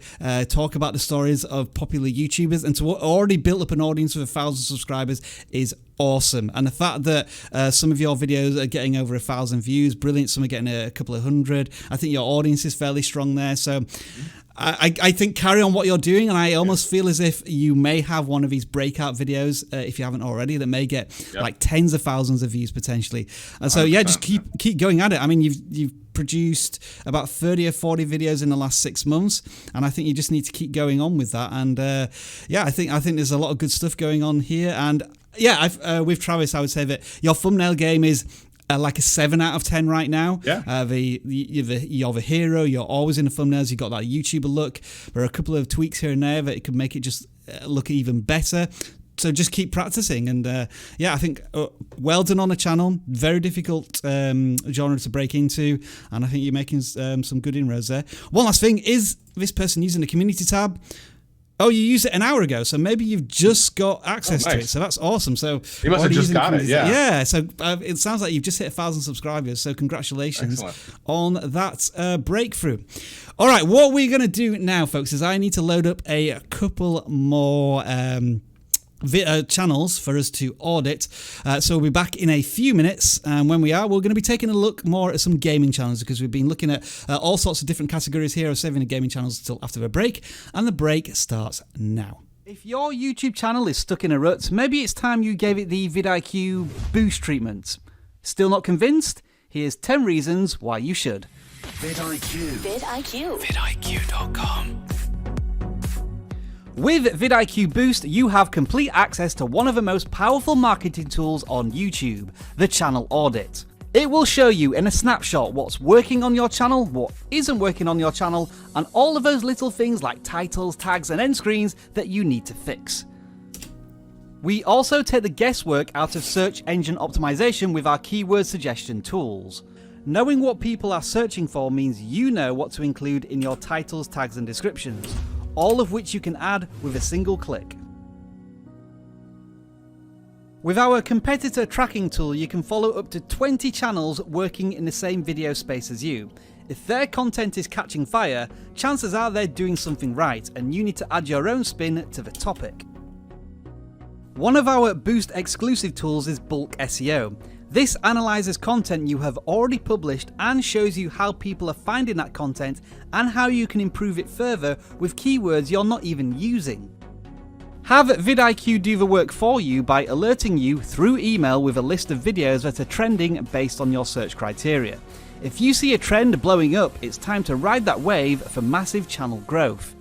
talk about the stories of popular YouTubers, and to already build up an audience with 1,000 subscribers is awesome. And the fact that some of your videos are getting over 1,000 views, brilliant. Some are getting a couple of hundred. I think your audience is fairly strong there. So I think carry on what you're doing, and I almost feel as if you may have one of these breakout videos, if you haven't already, that may get like tens of thousands of views potentially. And so yeah, just keep going at it. I mean, you've produced about 30 or 40 videos in the last 6 months, and I think you just need to keep going on with that. And I think there's a lot of good stuff going on here. And yeah, with Travis, I would say that your thumbnail game is like a 7 out of 10 right now. Yeah. You're the hero. You're always in the thumbnails. You got that YouTuber look. There are a couple of tweaks here and there that it could make it just look even better. So just keep practicing. And I think well done on the channel. Very difficult genre to break into, and I think you're making some good inroads there. One last thing, is this person using the community tab? Oh, you used it an hour ago, so maybe you've just got access to it. So that's awesome. So you must have just got it, yeah. Yeah, so it sounds like you've just hit 1,000 subscribers, so congratulations on that breakthrough. All right, what we're going to do now, folks, is I need to load up a couple more channels for us to audit. So we'll be back in a few minutes, and when we are, we're going to be taking a look more at some gaming channels, because we've been looking at all sorts of different categories here. I'm saving the gaming channels until after the break, and the break starts now. If your YouTube channel is stuck in a rut, maybe it's time you gave it the vidIQ boost treatment. Still not convinced? Here's 10 reasons why you should. vidIQ. vidIQ. vidIQ.com. With vidIQ Boost, you have complete access to one of the most powerful marketing tools on YouTube, the channel audit. It will show you in a snapshot what's working on your channel, what isn't working on your channel, and all of those little things like titles, tags, and end screens that you need to fix. We also take the guesswork out of search engine optimization with our keyword suggestion tools. Knowing what people are searching for means you know what to include in your titles, tags, and descriptions, all of which you can add with a single click. With our competitor tracking tool, you can follow up to 20 channels working in the same video space as you. If their content is catching fire, chances are they're doing something right, and you need to add your own spin to the topic. One of our Boost exclusive tools is bulk SEO. This analyzes content you have already published and shows you how people are finding that content and how you can improve it further with keywords you're not even using. Have vidIQ do the work for you by alerting you through email with a list of videos that are trending based on your search criteria. If you see a trend blowing up, it's time to ride that wave for massive channel growth.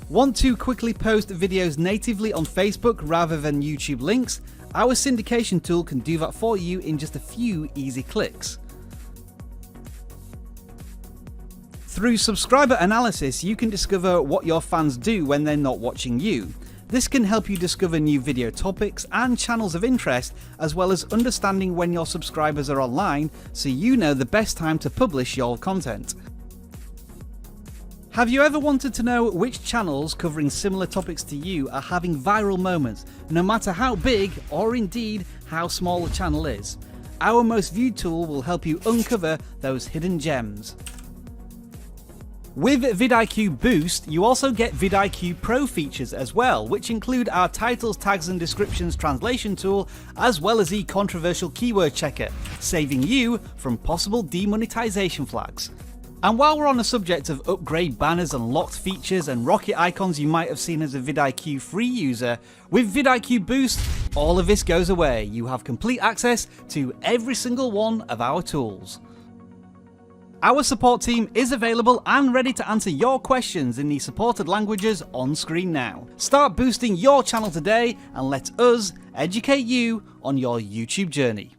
Want to quickly post videos natively on Facebook rather than YouTube links? Our syndication tool can do that for you in just a few easy clicks. Through subscriber analysis, you can discover what your fans do when they're not watching you. This can help you discover new video topics and channels of interest, as well as understanding when your subscribers are online, so you know the best time to publish your content. Have you ever wanted to know which channels covering similar topics to you are having viral moments, no matter how big or indeed how small the channel is? Our most viewed tool will help you uncover those hidden gems. With vidIQ Boost, you also get vidIQ Pro features as well, which include our titles, tags and descriptions translation tool, as well as the controversial keyword checker, saving you from possible demonetization flags. And while we're on the subject of upgrade banners and locked features and rocket icons you might have seen as a vidIQ free user, with vidIQ Boost, all of this goes away. You have complete access to every single one of our tools. Our support team is available and ready to answer your questions in the supported languages on screen now. Start boosting your channel today and let us educate you on your YouTube journey.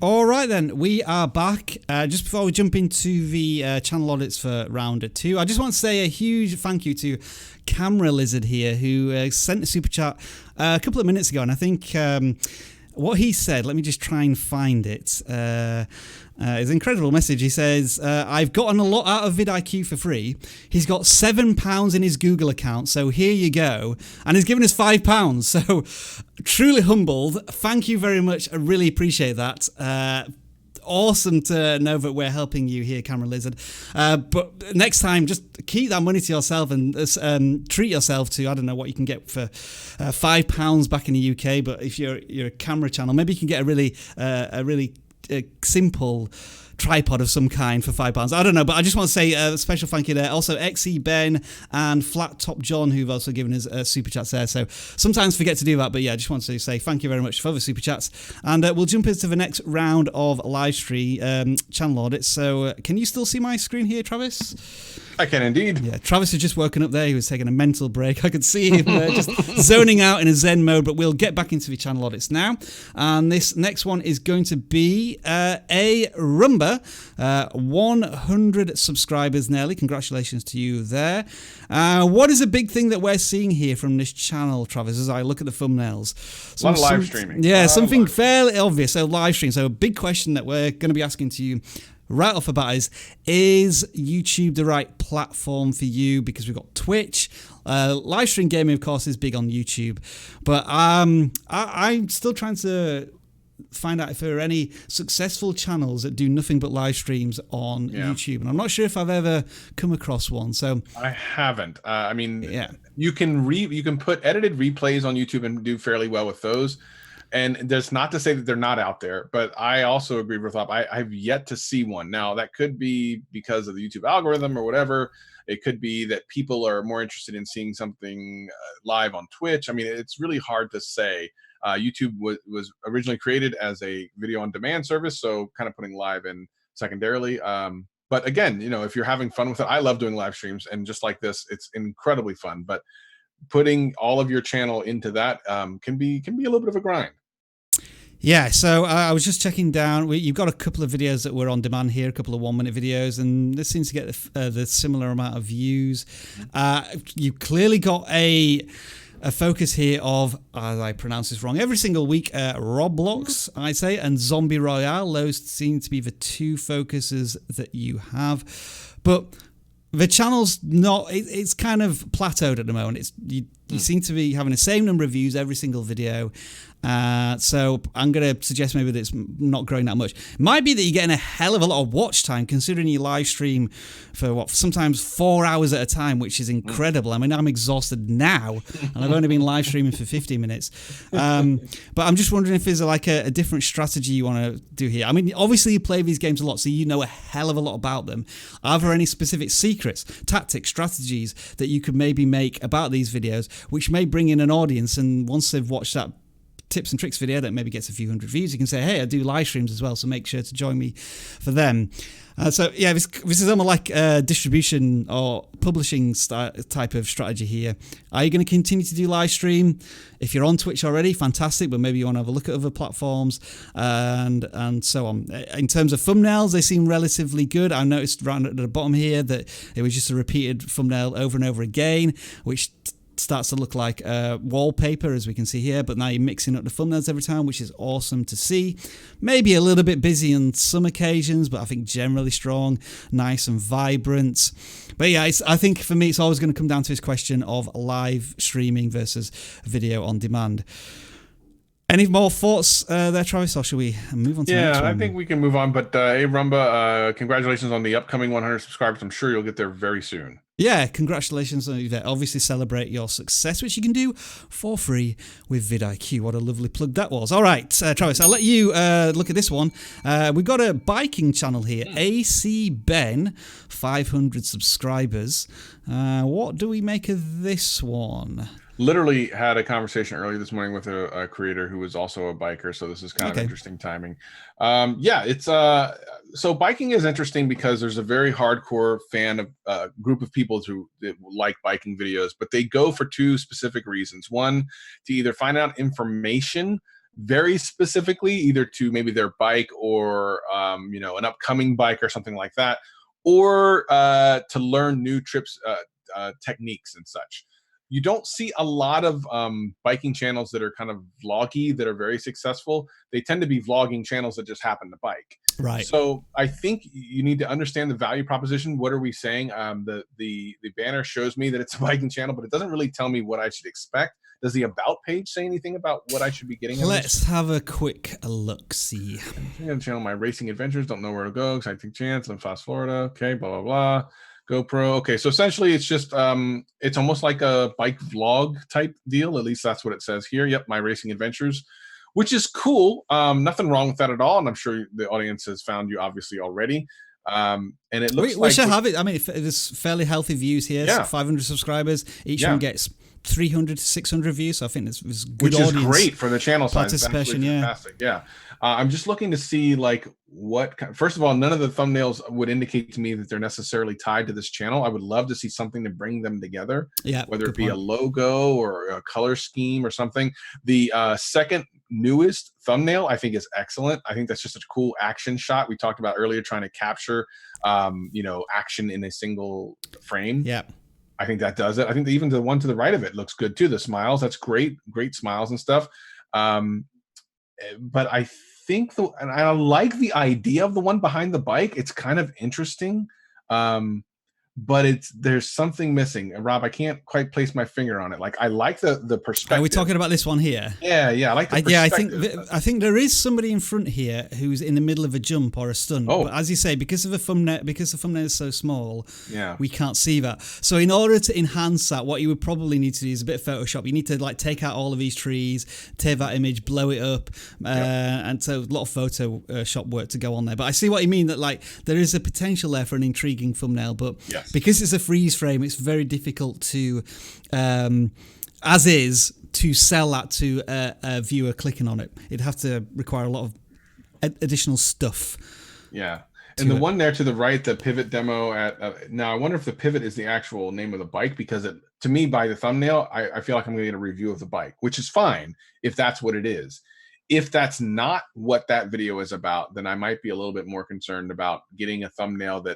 All right, then, we are back. Just before we jump into the channel audits for round 2, I just want to say a huge thank you to Camera Lizard here, who sent a super chat a couple of minutes ago, and I think what he said, let me just try and find it. It's an incredible message. He says, I've gotten a lot out of vidIQ for free. He's got £7 in his Google account, so here you go. And he's given us £5. So truly humbled. Thank you very much. I really appreciate that. Awesome to know that we're helping you here, Camera Lizard. But next time, just keep that money to yourself and treat yourself to, I don't know what you can get for £5 back in the UK. But if you're a camera channel, maybe you can get a really simple tripod of some kind for £5. I don't know, but I just want to say a special thank you there. Also, XE Ben and Flat Top John, who've also given us super chats there. So sometimes forget to do that, but yeah, I just want to say thank you very much for the super chats. And we'll jump into the next round of live stream channel audits. So can you still see my screen here, Travis? I can indeed. Yeah, Travis has just woken up there. He was taking a mental break. I could see him just zoning out in a Zen mode, but we'll get back into the channel audits now. And this next one is going to be a Rumba. 100 subscribers nearly. Congratulations to you there. What is a big thing that we're seeing here from this channel, Travis, as I look at the thumbnails? A lot of live streaming. Yeah, something fairly obvious. So live stream. So a big question that we're going to be asking to you right off the bat is YouTube the right platform for you? Because we've got Twitch. Live stream gaming, of course, is big on YouTube. But I'm still trying to find out if there are any successful channels that do nothing but live streams on YouTube. And I'm not sure if I've ever come across one. So I haven't. I mean, you can put edited replays on YouTube and do fairly well with those. And that's not to say that they're not out there, but I also agree with Rob. I've yet to see one. Now, that could be because of the YouTube algorithm or whatever. It could be that people are more interested in seeing something live on Twitch. I mean, it's really hard to say. YouTube was originally created as a video on demand service, so kind of putting live in secondarily. But again, you know, if you're having fun with it, I love doing live streams, and just like this, it's incredibly fun. But putting all of your channel into that can be a little bit of a grind. Yeah, so I was just checking down. You've got a couple of videos that were on demand here, a couple of 1-minute videos, and this seems to get the similar amount of views. You clearly got a focus here of, as I pronounce this wrong every single week, Roblox, I'd say, and Zombie Royale. Those seem to be the two focuses that you have. But the channel's not, it's kind of plateaued at the moment. You seem to be having the same number of views every single video. So I'm going to suggest maybe that it's not growing that much. It might be that you're getting a hell of a lot of watch time considering you live stream for sometimes 4 hours at a time, which is incredible. I mean, I'm exhausted now and I've only been live streaming for 50 minutes. But I'm just wondering if there's a different strategy you want to do here. I mean, obviously you play these games a lot, so you know a hell of a lot about them. Are there any specific secrets, tactics, strategies that you could maybe make about these videos, which may bring in an audience, and once they've watched that tips and tricks video that maybe gets a few hundred views, you can say, hey, I do live streams as well, so make sure to join me for them. So yeah, this is almost like a distribution or publishing type of strategy here. Are you going to continue to do live stream? If you're on Twitch already, fantastic, but maybe you want to have a look at other platforms and so on. In terms of thumbnails, they seem relatively good. I noticed right at the bottom here that it was just a repeated thumbnail over and over again, which starts to look like wallpaper, as we can see here, but now you're mixing up the thumbnails every time, which is awesome to see. Maybe a little bit busy on some occasions, but I think generally strong, nice and vibrant. But yeah, I think for me, it's always going to come down to this question of live streaming versus video on demand. Any more thoughts there, Travis, or should we move on to the next one? Yeah, I think we can move on. But hey, Rumba, congratulations on the upcoming 100 subscribers. I'm sure you'll get there very soon. Yeah, congratulations on that. Obviously celebrate your success, which you can do for free with vidIQ. What a lovely plug that was. All right, Travis, I'll let you look at this one. We've got a biking channel here, AC Ben, 500 subscribers. What do we make of this one? Literally had a conversation earlier this morning with a creator who was also a biker, so this is kind of interesting timing. Yeah, it's so biking is interesting because there's a very hardcore fan of group of people that like biking videos, but they go for two specific reasons. One, to either find out information very specifically, either to maybe their bike or an upcoming bike or something like that, or to learn new trips, techniques and such. You don't see a lot of biking channels that are kind of vloggy that are very successful. They tend to be vlogging channels that just happen to bike. Right. So I think you need to understand the value proposition. What are we saying? The banner shows me that it's a biking channel, but it doesn't really tell me what I should expect. Does the about page say anything about what I should be getting? Let's have a quick look. See. I'm going to channel my racing adventures. Don't know where to go. Exciting chance in Fast Florida. Okay. Blah blah blah. GoPro. Okay, so essentially it's just it's almost like a bike vlog type deal. At least that's what it says here. Yep, my racing adventures, which is cool. Nothing wrong with that at all, and I'm sure the audience has found you obviously already. And it looks we should have it. I mean, there's fairly healthy views here. Yeah. 500 subscribers. Each one gets 300 to 600 views. So I think there's good which audience. Is great for the channel size. Participation, yeah. Fantastic. Yeah. I'm just looking to see like first of all, none of the thumbnails would indicate to me that they're necessarily tied to this channel. I would love to see something to bring them together. Yeah. Whether it be a logo or a color scheme or something. The second newest thumbnail I think is excellent. I think that's just a cool action shot. We talked about earlier trying to capture action in a single frame. Yeah. I think that does it. I think even the one to the right of it looks good too. The smiles, that's great smiles and stuff. But I think and I like the idea of the one behind the bike. It's kind of interesting. But there's something missing. Rob, I can't quite place my finger on it. Like I like the perspective. Are we talking about this one here? Yeah, I like the perspective. I think there is somebody in front here who's in the middle of a jump or a stunt. Oh. But as you say, because the thumbnail is so small, yeah, we can't see that. So in order to enhance that, what you would probably need to do is a bit of Photoshop. You need to like take out all of these trees, take that image, blow it up, and so a lot of Photoshop work to go on there. But I see what you mean, that like there is a potential there for an intriguing thumbnail, but because it's a freeze frame, it's very difficult to, as is, to sell that to a viewer clicking on it. It'd have to require a lot of additional stuff. Yeah. And the one there to the right, the pivot demo now I wonder if the pivot is the actual name of the bike, because to me by the thumbnail, I feel like I'm going to get a review of the bike, which is fine if that's what it is. If that's not what that video is about, then I might be a little bit more concerned about getting a thumbnail that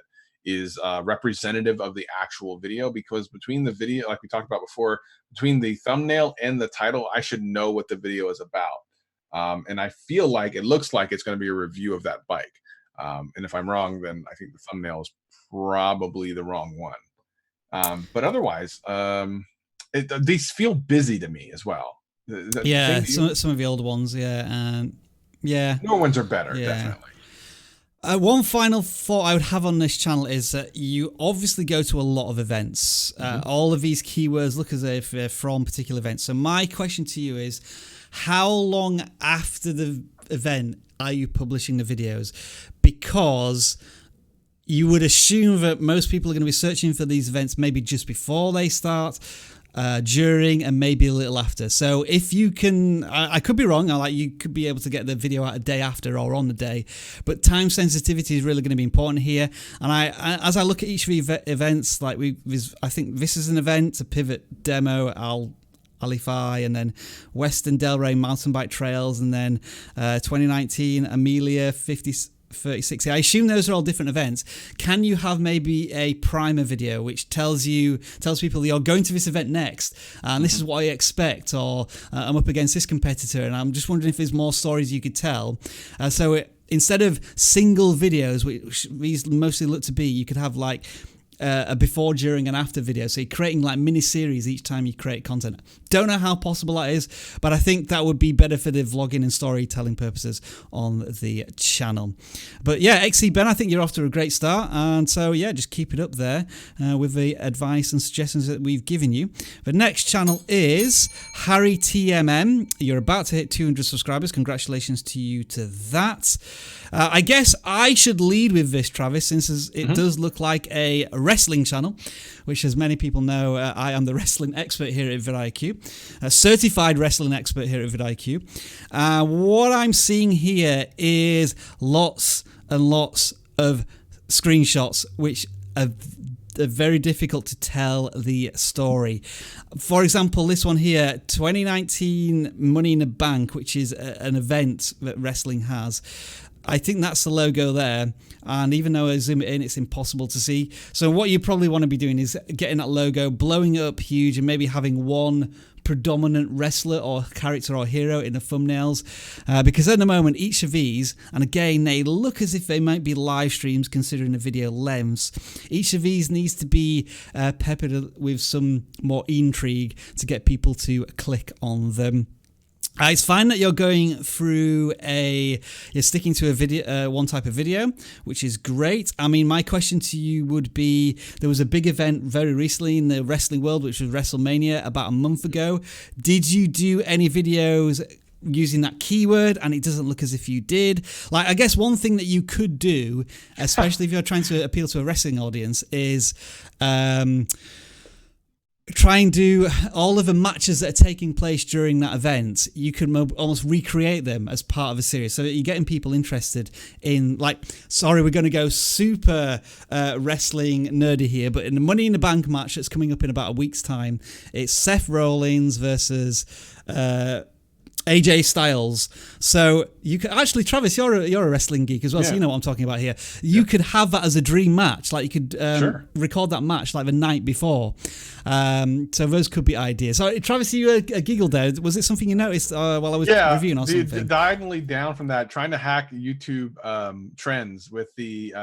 is representative of the actual video, because between the video, like we talked about before, between the thumbnail and the title, I should know what the video is about. And I feel like it looks like it's going to be a review of that bike. And if I'm wrong, then I think the thumbnail is probably the wrong one. But otherwise, these feel busy to me as well. Some of the older ones, newer ones are better, definitely. One final thought I would have on this channel is that you obviously go to a lot of events. All of these keywords look as if they're from particular events. So my question to you is, how long after the event are you publishing the videos? Because you would assume that most people are going to be searching for these events maybe just before they start. during, and maybe a little after. So if you can, I could be wrong, like you could be able to get the video out a day after or on the day, but time sensitivity is really going to be important here. And as I look at each of the events, like I think this is an event, a pivot demo, Alify, and then Western Delray mountain bike trails, and then 2019 Amelia 36. I assume those are all different events. Can you have maybe a primer video which tells people you're going to this event next, and this is what I expect, or I'm up against this competitor, and I'm just wondering if there's more stories you could tell. Instead of single videos, which these mostly look to be, you could have like a before, during, and after video. So you're creating like mini series each time you create content. Don't know how possible that is, but I think that would be better for the vlogging and storytelling purposes on the channel. But yeah, XC Ben, I think you're off to a great start, and so yeah, just keep it up there with the advice and suggestions that we've given you. The next channel is Harry TMM. You're about to hit 200 subscribers. Congratulations to you to that. I guess I should lead with this, Travis, since it does look like a wrestling channel, which, as many people know, I am the wrestling expert here at vidIQ, a certified wrestling expert here at vidIQ. What I'm seeing here is lots and lots of screenshots, which are very difficult to tell the story. For example, this one here, 2019 Money in the Bank, which is an event that wrestling has. I think that's the logo there, and even though I zoom it in, it's impossible to see. So what you probably want to be doing is getting that logo, blowing it up huge, and maybe having one predominant wrestler or character or hero in the thumbnails, because at the moment each of these, and again they look as if they might be live streams considering the video lengths, each of these needs to be peppered with some more intrigue to get people to click on them. It's fine that you're going through you're sticking to a video, one type of video, which is great. I mean, my question to you would be, there was a big event very recently in the wrestling world, which was WrestleMania about a month ago. Did you do any videos using that keyword? And it doesn't look as if you did. Like, I guess one thing that you could do, especially if you're trying to appeal to a wrestling audience, is try and do all of the matches that are taking place during that event. You can almost recreate them as part of a series, so that you're getting people interested in, like, sorry, we're going to go super wrestling nerdy here, but in the Money in the Bank match that's coming up in about a week's time, it's Seth Rollins versus AJ Styles. So you could actually, Travis, you're a wrestling geek as well, so you know what I'm talking about here. You could have that as a dream match, like you could record that match like the night before. So those could be ideas. So Travis, you giggled there. Was it something you noticed while I was reviewing or something? Diagonally down from that, trying to hack YouTube trends with the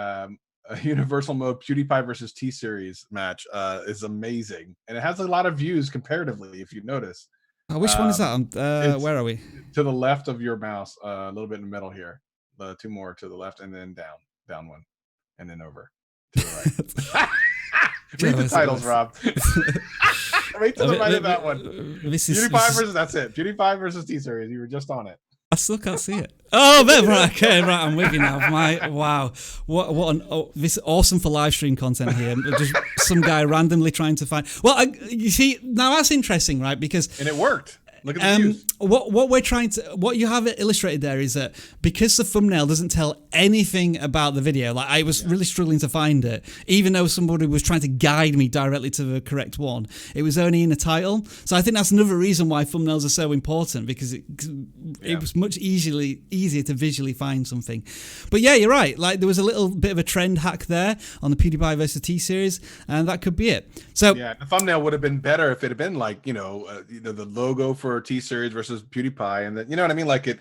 Universal Mode PewDiePie versus T-Series match is amazing, and it has a lot of views comparatively, if you notice. Oh, which one is that? Where are we? To the left of your mouse, a little bit in the middle here. Two more to the left, and then down one, and then over to the right. Read the titles, Rob. Right to the right of that one. PewDiePie versus, that's it. PewDiePie versus T-Series. You were just on it. I still can't see it. Oh, right, okay, right. I'm with you now. Wow, this is awesome for live stream content here. Just some guy randomly trying to find. Well, you see, now that's interesting, right? Because it worked. Look at the views. What you have illustrated there is that because the thumbnail doesn't tell anything about the video, like I was really struggling to find it, even though somebody was trying to guide me directly to the correct one. It was only in the title. So I think that's another reason why thumbnails are so important, because it was much easier to visually find something. But yeah, you're right. Like there was a little bit of a trend hack there on the PewDiePie versus T-Series, and that could be it. So yeah, the thumbnail would have been better if it had been like, the logo for T-Series versus PewDiePie, and that, you know what I mean, like it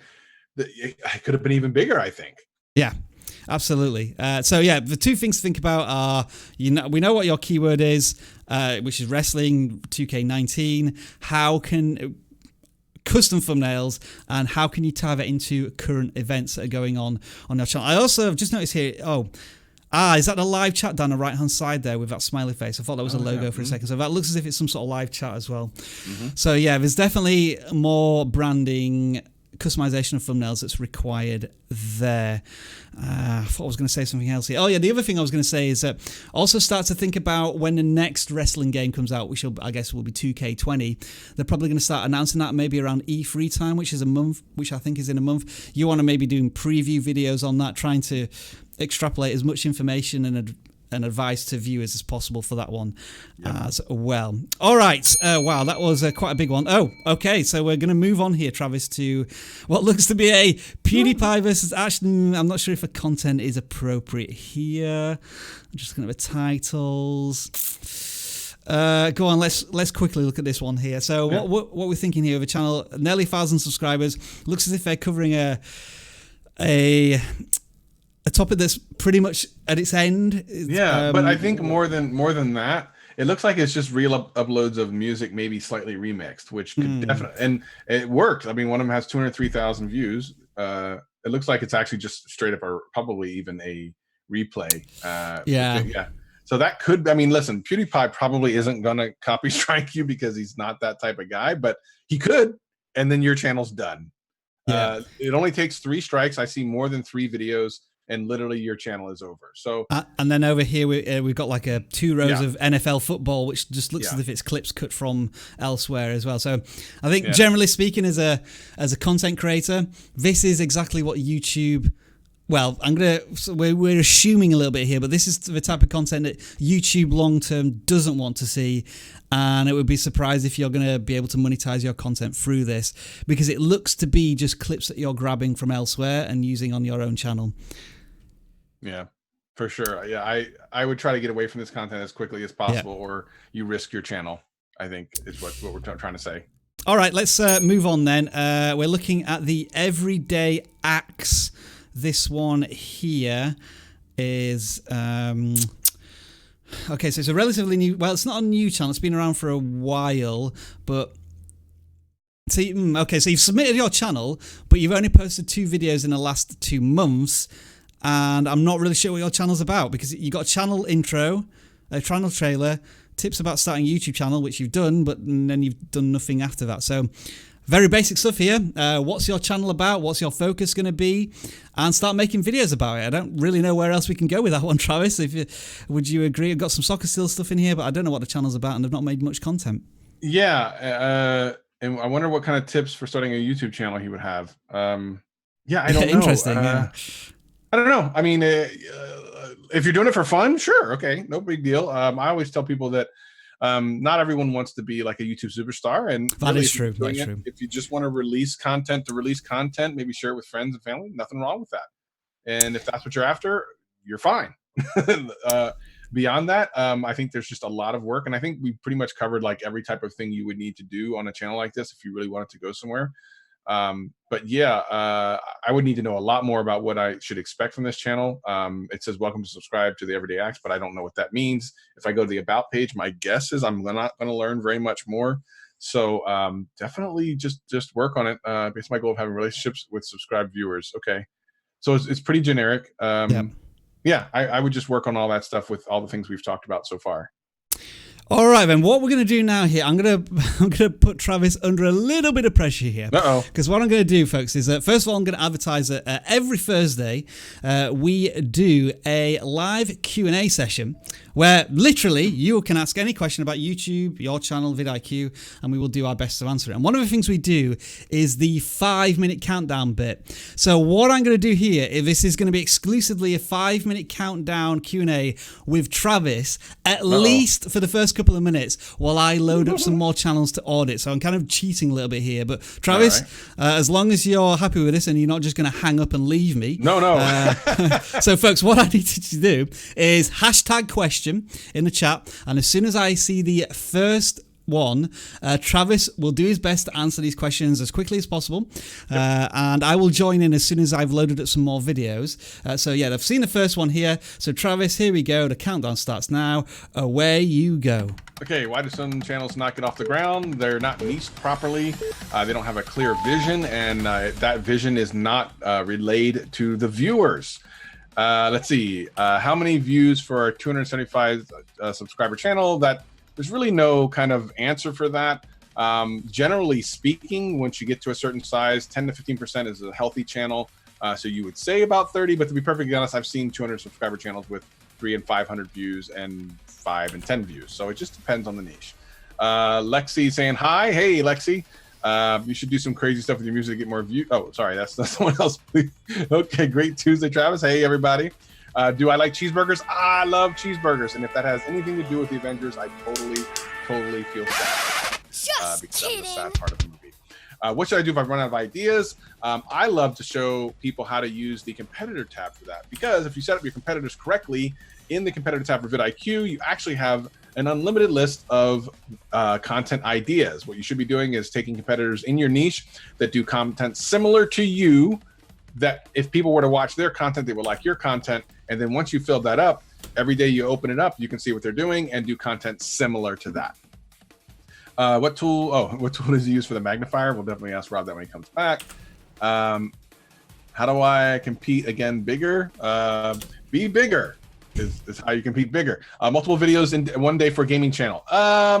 could have been even bigger, I think. Yeah, absolutely. So yeah, the two things to think about are, we know what your keyword is, which is wrestling 2K19. How can custom thumbnails, and how can you tie that into current events that are going on your channel? I also have just noticed here, is that the live chat down the right-hand side there with that smiley face? I thought that was a logo for a second. So that looks as if it's some sort of live chat as well. So yeah, there's definitely more branding customization of thumbnails that's required there. I thought I was going to say something else here. Oh yeah, the other thing I was going to say is that also start to think about when the next wrestling game comes out, which I guess will be 2K20. They're probably going to start announcing that maybe around E3 time, which is a month, which I think is in a month. You want to maybe doing preview videos on that, trying to extrapolate as much information and advice to viewers as possible for that one as well. All right. Wow, that was quite a big one. Oh, okay. So we're going to move on here, Travis, to what looks to be a PewDiePie versus Ashton. I'm not sure if the content is appropriate here. I'm just going to have titles. Go on, let's quickly look at this one here. So what we're thinking here of a channel, nearly 1,000 subscribers. Looks as if they're covering a topic that's pretty much at its end. Yeah, but I think more than that, it looks like it's just real uploads of music, maybe slightly remixed, which could definitely, and it worked. I mean, one of them has 203,000 views. It looks like it's actually just straight up, or probably even a replay. Yeah. So that could, I mean, listen, PewDiePie probably isn't going to copy strike you because he's not that type of guy, but he could, and then your channel's done. Yeah. It only takes 3 strikes. I see more than 3 videos, and literally your channel is over. So and then over here we've got like 2 rows of NFL football, which just looks as if it's clips cut from elsewhere as well. So I think generally speaking, as a content creator, this is exactly what YouTube. Well, we're assuming a little bit here, but this is the type of content that YouTube long term doesn't want to see, and it would be surprised if you're going to be able to monetize your content through this, because it looks to be just clips that you're grabbing from elsewhere and using on your own channel. Yeah, for sure. Yeah, I would try to get away from this content as quickly as possible, or you risk your channel, I think is what we're trying to say. All right, let's move on then. We're looking at the everyday acts. This one here is okay, so it's a relatively new, well, it's not a new channel, it's been around for a while, but see, okay, so you've submitted your channel, but you've only posted 2 videos in the last 2 months, and I'm not really sure what your channel's about, because you got a channel intro, a channel trailer, tips about starting a YouTube channel, which you've done, but then you've done nothing after that. So very basic stuff here. What's your channel about? What's your focus going to be? And start making videos about it. I don't really know where else we can go with that one, Travis. Would you agree? I've got some soccer still stuff in here, but I don't know what the channel's about, and I've not made much content. Yeah, and I wonder what kind of tips for starting a YouTube channel he would have. Yeah, I don't know. Interesting. Yeah. I don't know. I mean, if you're doing it for fun, sure, okay, no big deal. I always tell people that not everyone wants to be like a YouTube superstar, and that is true. That's true. If you just want to release content, maybe share it with friends and family. Nothing wrong with that. And if that's what you're after, you're fine. Beyond that, I think there's just a lot of work, and I think we pretty much covered like every type of thing you would need to do on a channel like this if you really wanted to go somewhere. But yeah, I would need to know a lot more about what I should expect from this channel. It says welcome to subscribe to the Everyday Acts, but I don't know what that means. If I go to the about page, my guess is I'm not going to learn very much more. So definitely just work on it. It's my goal of having relationships with subscribed viewers. Okay, so it's pretty generic. Yeah, I would just work on all that stuff with all the things we've talked about so far. All right, then. What we're going to do now here, I'm going to put Travis under a little bit of pressure here. Because what I'm going to do, folks, is first of all, I'm going to advertise that every Thursday we do a live Q&A session where literally you can ask any question about YouTube, your channel, vidIQ, and we will do our best to answer it. And one of the things we do is the 5-minute countdown bit. So what I'm going to do here, this is going to be exclusively a 5-minute countdown Q&A with Travis, at least for the first couple of minutes, while I load up some more channels to audit. So I'm kind of cheating a little bit here. But Travis, as long as you're happy with this and you're not just going to hang up and leave me. No. So folks, what I need you to do is hashtag question in the chat, and as soon as I see the first one, Travis will do his best to answer these questions as quickly as possible, and I will join in as soon as I've loaded up some more videos. So yeah, they've seen the first one here. So Travis, here we go. The countdown starts now. Away you go. Okay, why do some channels not get off the ground? They're not niched properly. They don't have a clear vision, and that vision is not relayed to the viewers. Let's see, how many views for a 275 subscriber channel? That there's really no kind of answer for that. Generally speaking, once you get to a certain size, 10 to 15% is a healthy channel. So you would say about 30, but to be perfectly honest, I've seen 200 subscriber channels with 300 and 500 views and 5 and 10 views. So it just depends on the niche. Lexi saying hi. Hey, Lexi. You should do some crazy stuff with your music to get more views. Oh, sorry, that's someone else. Okay, great Tuesday, Travis. Hey, everybody. Do I like cheeseburgers? I love cheeseburgers. And if that has anything to do with the Avengers, I totally feel sad. Because that was the sad part of the movie. What should I do if I run out of ideas? I love to show people how to use the competitor tab for that. Because if you set up your competitors correctly, in the competitor tab for vidIQ, you actually have an unlimited list of content ideas. What you should be doing is taking competitors in your niche that do content similar to you, that if people were to watch their content, they would like your content. And then once you fill that up, every day you open it up, you can see what they're doing and do content similar to that. What tool does he use for the magnifier? We'll definitely ask Rob that when he comes back. How do I compete again bigger? Be bigger is how you compete bigger. Multiple videos in one day for a gaming channel.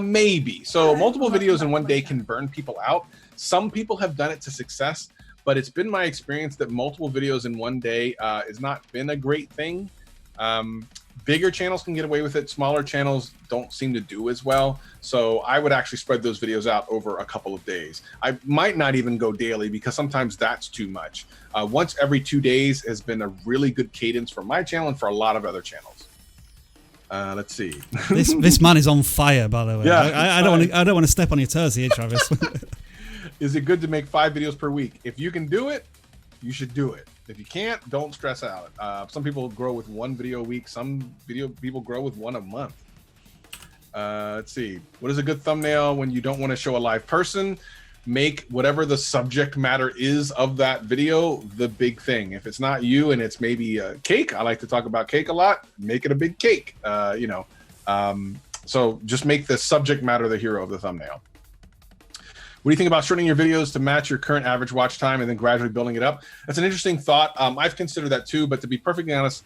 Maybe. So multiple videos in one day can burn people out. Some people have done it to success, but it's been my experience that multiple videos in one day has not been a great thing. Bigger channels can get away with it. Smaller channels don't seem to do as well. So I would actually spread those videos out over a couple of days. I might not even go daily because sometimes that's too much. Once every 2 days has been a really good cadence for my channel and for a lot of other channels. Let's see. This man is on fire, by the way. Yeah, I don't want to step on your toes here, Travis. Is it good to make 5 videos per week? If you can do it, you should do it. If you can't, don't stress out. Some people grow with 1 video a week. Some people grow with 1 a month. Let's see. What is a good thumbnail when you don't want to show a live person? Make whatever the subject matter is of that video the big thing. If it's not you and it's maybe a cake, I like to talk about cake a lot, make it a big cake. So just make the subject matter the hero of the thumbnail. What do you think about shortening your videos to match your current average watch time and then gradually building it up? That's an interesting thought. I've considered that too, but to be perfectly honest,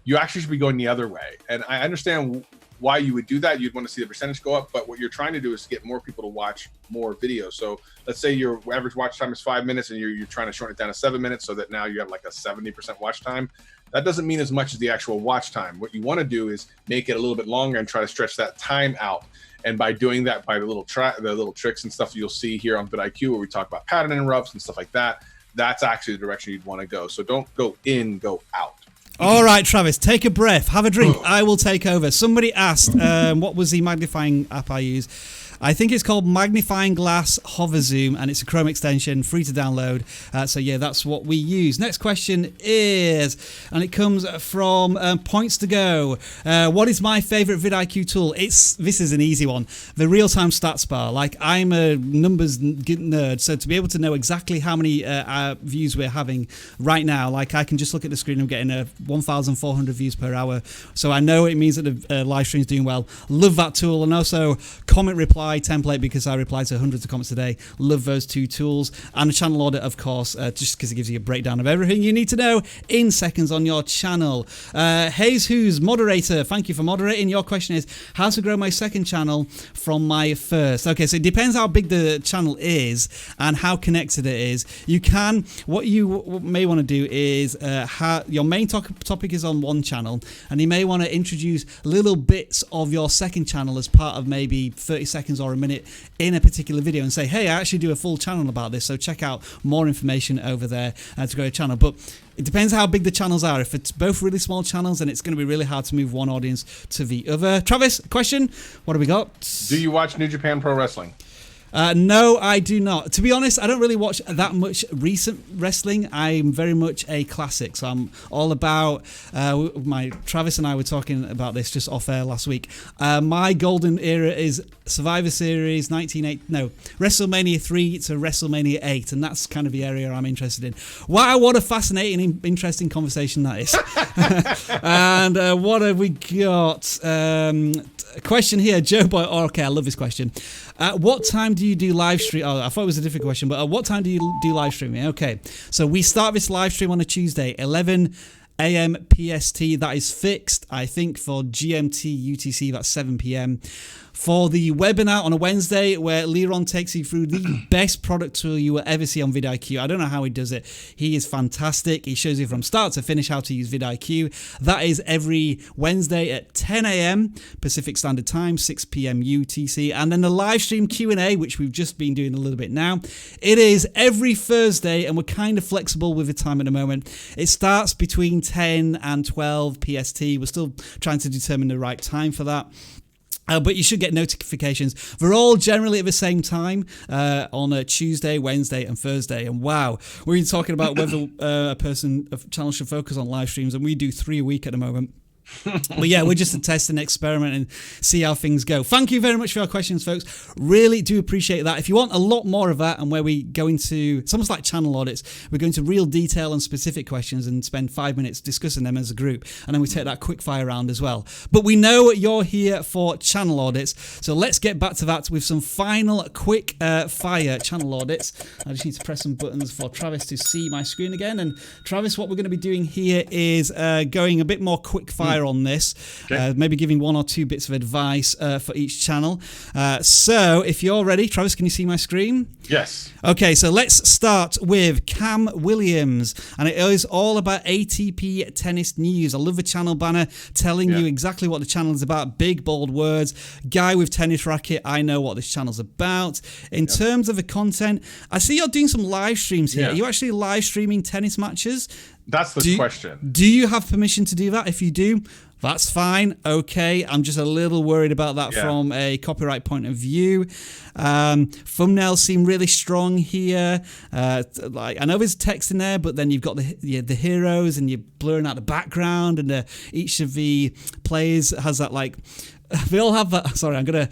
you actually should be going the other way. And I understand why you would do that. You'd want to see the percentage go up, but what you're trying to do is to get more people to watch more videos. So let's say your average watch time is 5 minutes and you're trying to shorten it down to 7 minutes so that now you have like a 70% watch time. That doesn't mean as much as the actual watch time. What you want to do is make it a little bit longer and try to stretch that time out. And by doing that, by the little tricks and stuff you'll see here on vidIQ, where we talk about pattern interrupts and stuff like that, that's actually the direction you'd want to go. So don't go in, go out. All right, Travis, take a breath, have a drink. I will take over. Somebody asked, what was the magnifying app I use? I think it's called Magnifying Glass Hover Zoom, and it's a Chrome extension, free to download. So yeah, that's what we use. Next question is, and it comes from Points to Go. What is my favorite vidIQ tool? This is an easy one. The real-time stats bar. Like, I'm a numbers nerd, so to be able to know exactly how many views we're having right now, like I can just look at the screen and I'm getting 1,400 views per hour. So I know it means that the live stream is doing well. Love that tool, and also comment reply template, because I reply to hundreds of comments a day. Love those 2 tools. And a channel audit, of course, just because it gives you a breakdown of everything you need to know in seconds on your channel. Hayes Who's moderator, thank you for moderating. Your question is how to grow my second channel from my first. Okay, so it depends how big the channel is and how connected it is. What you may want to do is your main topic is on one channel, and you may want to introduce little bits of your second channel as part of maybe 30 seconds or a minute in a particular video and say, hey, I actually do a full channel about this, so check out more information over there to grow a channel. But it depends how big the channels are. If it's both really small channels, then it's going to be really hard to move one audience to the other. Travis, question, what do we got? Do you watch New Japan Pro Wrestling? No, I do not. To be honest, I don't really watch that much recent wrestling. I'm very much a classic, so I'm all about Travis and I were talking about this just off air last week. My golden era is Survivor Series WrestleMania 3 to WrestleMania 8, and that's kind of the area I'm interested in. Wow, what a fascinating, interesting conversation that is. And what have we got? A question here, Joe Boy. Okay, I love this question. At what time do you do live stream? Oh, I thought it was a different question, but at what time do you do live streaming? Okay, so we start this live stream on a Tuesday, 11 a.m. PST. That is fixed, I think, for GMT, UTC, that's 7 p.m. for the webinar on a Wednesday where Liron takes you through the best product tool you will ever see on vidIQ. I don't know how he does it. He is fantastic. He shows you from start to finish how to use vidIQ. That is every Wednesday at 10 a.m. Pacific Standard Time, 6 p.m. UTC. And then the live stream Q&A, which we've just been doing a little bit now. It is every Thursday, and we're kind of flexible with the time at the moment. It starts between 10 and 12 PST. We're still trying to determine the right time for that. But you should get notifications. They're all generally at the same time on a Tuesday, Wednesday, and Thursday. And wow, we're talking about whether a channel should focus on live streams, and we do 3 a week at the moment. But yeah, we're just a test and experiment and see how things go. Thank you very much for your questions, folks. Really do appreciate that. If you want a lot more of that, and where we go into, it's almost like channel audits, we're going to real detail and specific questions and spend 5 minutes discussing them as a group, and then we take that quick fire round as well. But we know you're here for channel audits, so let's get back to that with some final quick fire channel audits. I just need to press some buttons for Travis to see my screen again. And Travis, what we're going to be doing here is going a bit more quick fire on this, maybe giving 1 or 2 bits of advice for each channel. So if you're ready, Travis, can you see my screen? Yes. Okay, so let's start with Cam Williams, and it is all about ATP tennis news. I love the channel banner telling you exactly what the channel is about. Big, bold words. Guy with tennis racket. I know what this channel's about. In terms of the content, I see you're doing some live streams here. Are you actually live streaming tennis matches? That's the question. Do you have permission to do that? If you do, that's fine. Okay, I'm just a little worried about that from a copyright point of view. Thumbnails seem really strong here. Like, I know there's text in there, but then you've got the heroes, and you're blurring out the background, and each of the players has that, like, they all have that. Sorry, I'm gonna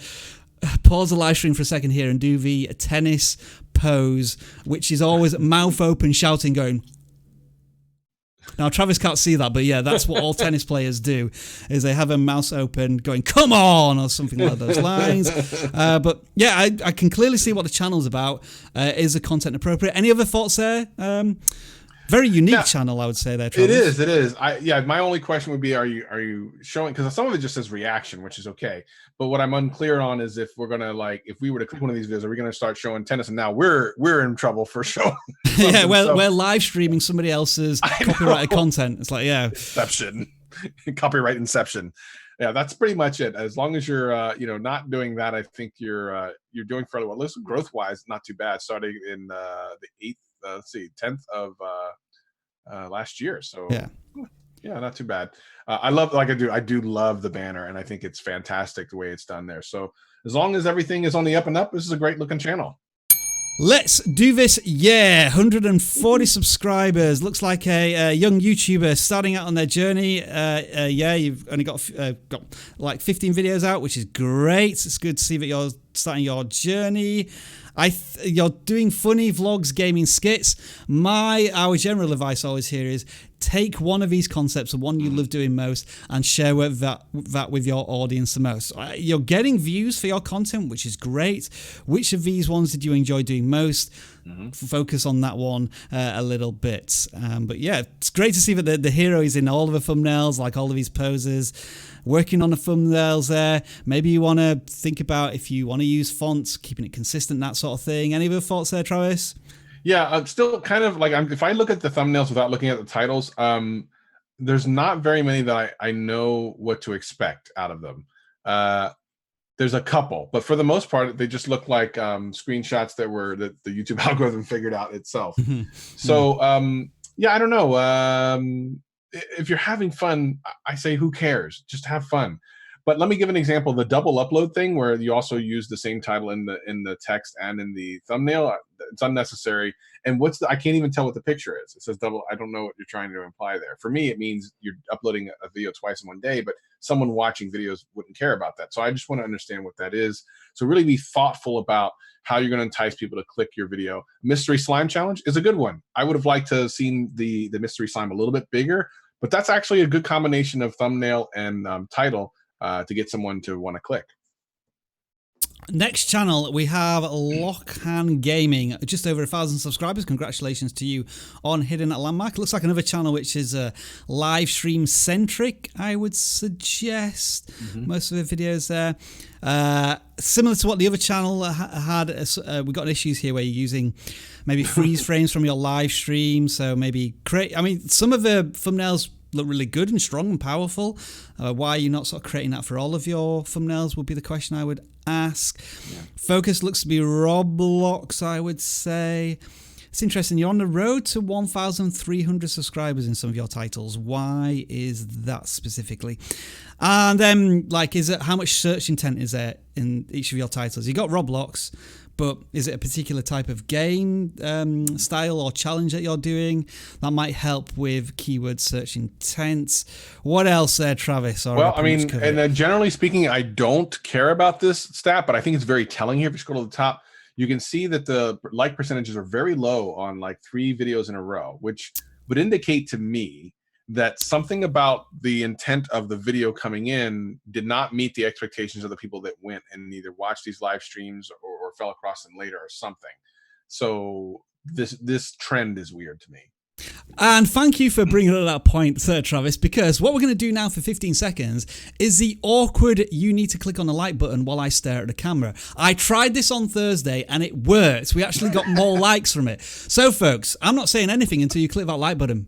pause the live stream for a second here and do the tennis pose, which is always mouth open, shouting, going. Now, Travis can't see that, but yeah, that's what all tennis players do, is they have a mouse open going, come on, or something like those lines. But yeah, I can clearly see what the channel's about. Is the content appropriate? Any other thoughts there? Very unique channel, I would say there, Travis. It is. My only question would be, are you showing, because some of it just says reaction, which is okay. But what I'm unclear on is if we're gonna, like, if we were to click one of these videos, are we gonna start showing tennis? And now we're in trouble for showing. Yeah, we're live streaming somebody else's copyrighted content. It's like, Inception. Copyright inception. Yeah, that's pretty much it. As long as you're not doing that, I think you're doing fairly well. Listen, growth wise, not too bad. Starting in the 10th of last year. So yeah, not too bad. I do love the banner, and I think it's fantastic the way it's done there. So as long as everything is on the up and up, this is a great looking channel. Let's do this. 140 subscribers. Looks like a young YouTuber starting out on their journey. You've only got like 15 videos out, which is great. It's good to see that you're starting your journey. You're doing funny vlogs, gaming skits. Our general advice always here is take one of these concepts, the one you love doing most, and share that with your audience the most. You're getting views for your content, which is great. Which of these ones did you enjoy doing most? Focus on that one a little bit. But yeah, it's great to see that the hero is in all of the thumbnails, like all of these poses. Working on the thumbnails there. Maybe you want to think about if you want to use fonts, keeping it consistent, that sort of thing. Any other thoughts there, Travis? Yeah, I'm still kind of like, if I look at the thumbnails without looking at the titles, there's not very many that I know what to expect out of them. There's a couple, but for the most part, they just look like screenshots that the YouTube algorithm figured out itself. So yeah, I don't know. If you're having fun, I say who cares? Just have fun. But let me give an example. The double upload thing, where you also use the same title in the text and in the thumbnail, it's unnecessary. And I can't even tell what the picture is. It says double. I don't know what you're trying to imply there. For me, it means you're uploading a video twice in one day, but someone watching videos wouldn't care about that. So I just want to understand what that is. So really be thoughtful about how you're going to entice people to click your video. Mystery slime challenge is a good one. I would have liked to have seen the mystery slime a little bit bigger, but that's actually a good combination of thumbnail and title to get someone to want to click. Next channel, we have Lochan Gaming, just over 1,000 subscribers. Congratulations to you on hitting that landmark. It looks like another channel which is live stream centric, I would suggest. Most of the videos there. Similar to what the other channel had, we've got issues here where you're using maybe freeze frames from your live stream. So maybe create, I mean, some of the thumbnails look really good and strong and powerful. Why are you not sort of creating that for all of your thumbnails would be the question I would ask. Focus looks to be Roblox, I would say. It's interesting. You're on the road to 1,300 subscribers in some of your titles. Why is that specifically? And then, like, is it how much search intent is there in each of your titles? You got Roblox, but is it a particular type of game style or challenge that you're doing that might help with keyword search intent? What else there, Travis? Well, I mean, and generally speaking, I don't care about this stat, but I think it's very telling here. If you scroll to the top, you can see that the like percentages are very low on like 3 videos in a row, which would indicate to me that something about the intent of the video coming in did not meet the expectations of the people that went and either watched these live streams or fell across them later or something. So this trend is weird to me. And thank you for bringing up that point, Sir Travis, because what we're going to do now for 15 seconds is the awkward you need to click on the like button while I stare at the camera. I tried this on Thursday and it worked. We actually got more likes from it. So folks, I'm not saying anything until you click that like button.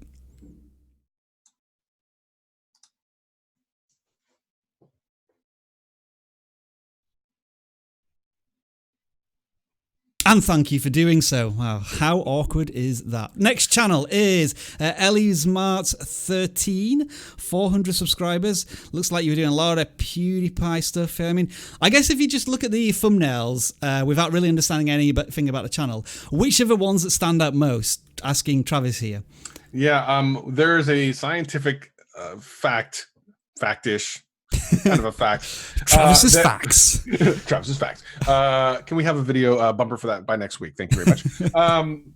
And thank you for doing so. Wow, how awkward is that? Next channel is ElliesMart13, 400 subscribers. Looks like you were doing a lot of PewDiePie stuff. I mean, I guess if you just look at the thumbnails without really understanding anything about the channel, which are the ones that stand out most? Asking Travis here. Yeah, there's a scientific fact-ish, kind of a fact. Travis's facts. Travis's facts. Can we have a video bumper for that by next week? Thank you very much.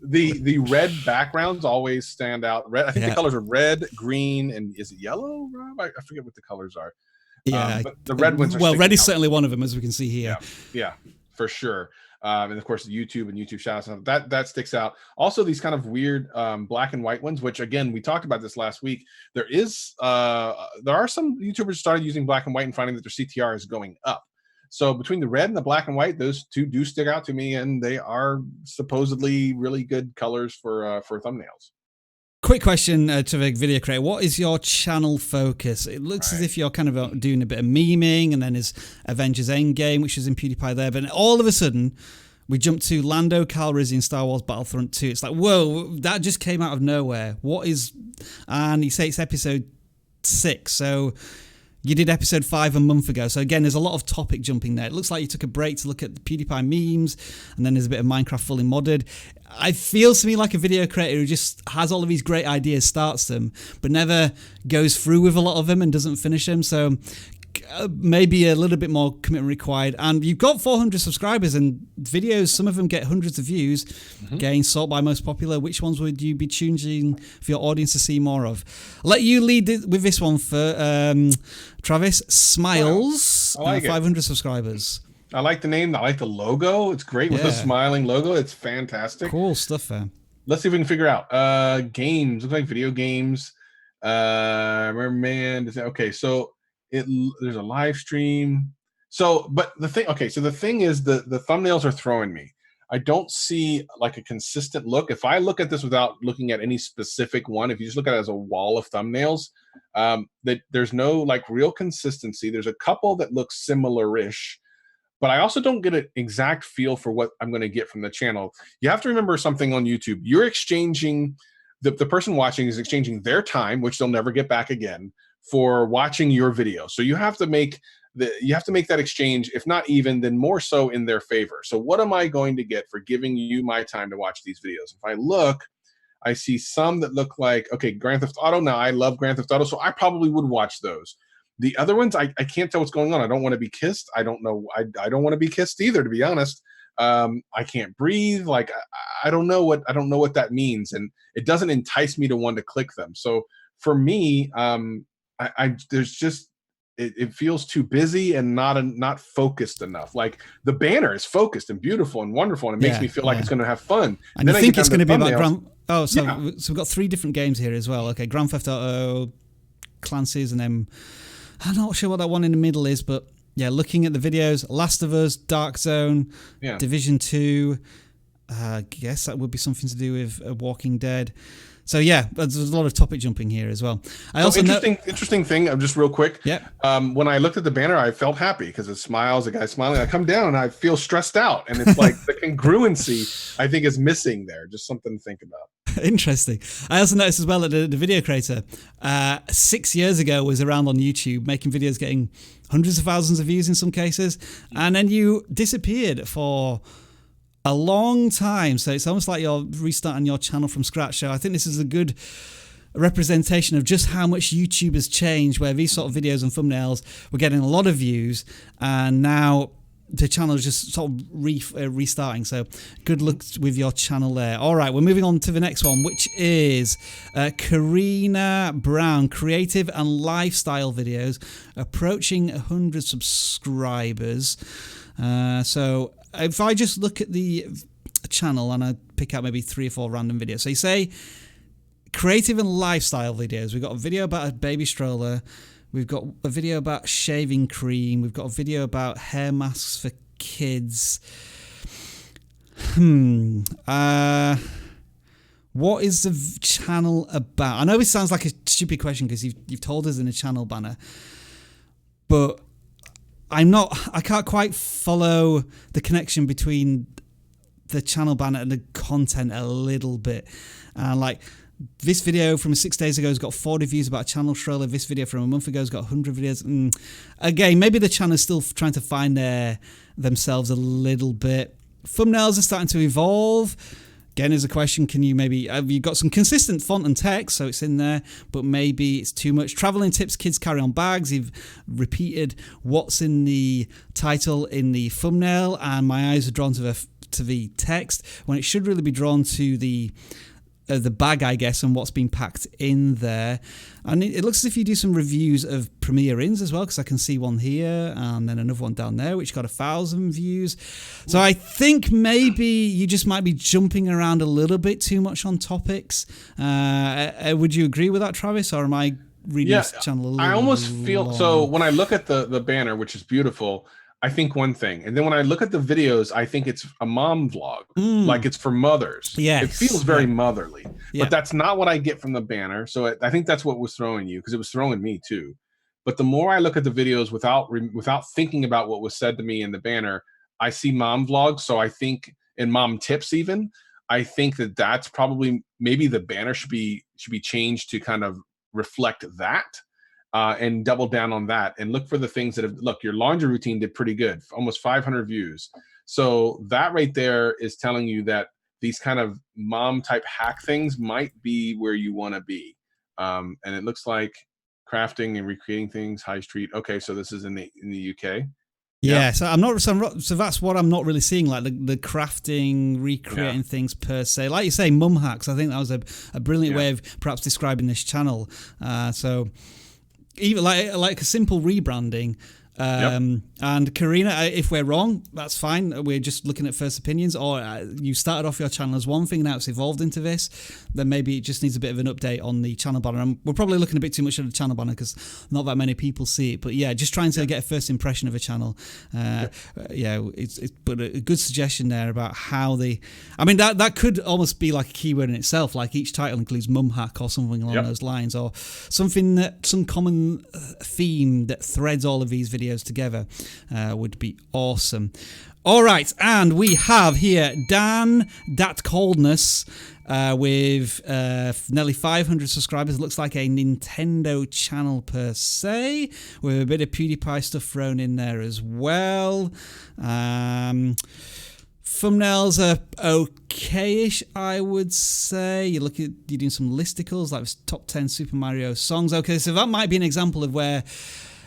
The red backgrounds always stand out. Red. I think the colors are red, green, and is it yellow, Rob? I forget what the colors are. Yeah, but the red ones are red is certainly one of them, as we can see here. Yeah, for sure. And of course, YouTube and YouTube shoutouts, that sticks out. Also, these kind of weird black and white ones, which again, we talked about this last week. There are some YouTubers started using black and white and finding that their CTR is going up. So between the red and the black and white, those two do stick out to me, and they are supposedly really good colors for thumbnails. Quick question to the video creator. What is your channel focus? It looks as if you're kind of doing a bit of memeing, and then there's Avengers Endgame, which is in PewDiePie there. But all of a sudden, we jump to Lando Calrissian Star Wars Battlefront 2. It's like, whoa, that just came out of nowhere. What is... And you say it's episode 6, so... You did episode 5 a month ago. So again, there's a lot of topic jumping there. It looks like you took a break to look at the PewDiePie memes, and then there's a bit of Minecraft fully modded. It feels to me like a video creator who just has all of these great ideas, starts them, but never goes through with a lot of them and doesn't finish them. So maybe a little bit more commitment required. And you've got 400 subscribers, and videos, some of them get hundreds of views, getting sought by most popular. Which ones would you be choosing for your audience to see more of? I'll let you lead with this one for Travis. Smiles, wow. I like 500 subscribers. I like the name. I like the logo. It's great with the smiling logo. It's fantastic. Cool stuff there. Let's see if we can figure out. Games. Looks like video games. Merman. Okay, so there's a live stream. So, but the thing, okay, so the thing is the thumbnails are throwing me. I don't see like a consistent look. If I look at this without looking at any specific one, if you just look at it as a wall of thumbnails, that there's no like real consistency. There's a couple that look similar-ish, but I also don't get an exact feel for what I'm going to get from the channel. You have to remember something on YouTube. You're exchanging, the person watching is exchanging their time, which they'll never get back again, for watching your video. So you have to make that exchange, if not even, then more so in their favor. So what am I going to get for giving you my time to watch these videos? If I look, I see some that look like, okay, Grand Theft Auto. Now, I love Grand Theft Auto, so I probably would watch those. The other ones, I can't tell what's going on. I don't want to be kissed. I don't know. I don't want to be kissed either, to be honest. I can't breathe. Like, I don't know what that means. And it doesn't entice me to want to click them. So for me, there's just, it feels too busy and not focused enough. Like the banner is focused and beautiful and wonderful, and it makes me feel like it's going to have fun. And you think it's going to be about Grand... Oh, so Yeah. we've got 3 different games here as well. Okay, Grand Theft Auto, Clancy's, and then I'm not sure what that one in the middle is, but yeah, looking at the videos, Last of Us, Dark Zone, Division 2, I guess that would be something to do with Walking Dead. So yeah, there's a lot of topic jumping here as well. I also interesting thing. Just real quick. Yeah. When I looked at the banner, I felt happy because it smiles. The guy's smiling. I come down and I feel stressed out, and it's like the congruency I think is missing there. Just something to think about. Interesting. I also noticed as well that the video creator 6 years ago was around on YouTube making videos getting hundreds of thousands of views in some cases, and then you disappeared for a long time. So it's almost like you're restarting your channel from scratch. So I think this is a good representation of just how much YouTube has changed, where these sort of videos and thumbnails were getting a lot of views, and now the channel is just sort of restarting. So good luck with your channel there. All right, we're moving on to the next one, which is Karina Brown, creative and lifestyle videos, approaching 100 subscribers. So if I just look at the channel and I pick out maybe 3 or 4 random videos. So you say creative and lifestyle videos. We've got a video about a baby stroller. We've got a video about shaving cream. We've got a video about hair masks for kids. What is the channel about? I know it sounds like a stupid question because you've told us in the channel banner, but I can't quite follow the connection between the channel banner and the content a little bit. Like this video from 6 days ago has got 40 views about a channel stroller. This video from a month ago has got 100 videos. Again, maybe the channel is still trying to find themselves a little bit. Thumbnails are starting to evolve. Again, there's a question, have you got some consistent font and text, so it's in there, but maybe it's too much. Traveling tips, kids carry on bags. You've repeated what's in the title in the thumbnail, and my eyes are drawn to the text, when it should really be drawn to the bag, I guess, and what's been packed in there. And it looks as if you do some reviews of Premiere Inns as well, because I can see one here and then another one down there which got 1,000 views. So I think maybe you just might be jumping around a little bit too much on topics. Would you agree with that, Travis, or am I reading this channel a little I almost feel long? so when I look at the banner, which is beautiful, I think one thing, and then when I look at the videos, I think it's a mom vlog, like it's for mothers. Yes. It feels very motherly, but that's not what I get from the banner. So I think that's what was throwing you, because it was throwing me too. But the more I look at the videos without thinking about what was said to me in the banner, I see mom vlogs. So I think, and mom tips even, I think that's probably, maybe the banner should be changed to kind of reflect that. And double down on that and look for the things that your laundry routine did pretty good, almost 500 views. So that right there is telling you that these kind of mom type hack things might be where you want to be. And it looks like crafting and recreating things, high street. Okay, so this is in the UK. Yeah, so so that's what I'm not really seeing, like the crafting, recreating things per se. Like you say, mum hacks. I think that was a brilliant way of perhaps describing this channel. So even like a simple rebranding. And Karina, if we're wrong, that's fine. We're just looking at first opinions. Or you started off your channel as one thing, now it's evolved into this. Then maybe it just needs a bit of an update on the channel banner. And we're probably looking a bit too much at the channel banner because not that many people see it. But yeah, just trying to get a first impression of a channel. But a good suggestion there about how that could almost be like a keyword in itself. Like each title includes mum hack or something along those lines, or some common theme that threads all of these videos together. Would be awesome. All right, and we have here Dan Dat Coldness with nearly 500 subscribers. Looks like a Nintendo channel per se, with a bit of PewDiePie stuff thrown in there as well. Thumbnails are okay-ish, I would say. You're doing some listicles, like top 10 Super Mario songs. Okay, so that might be an example of where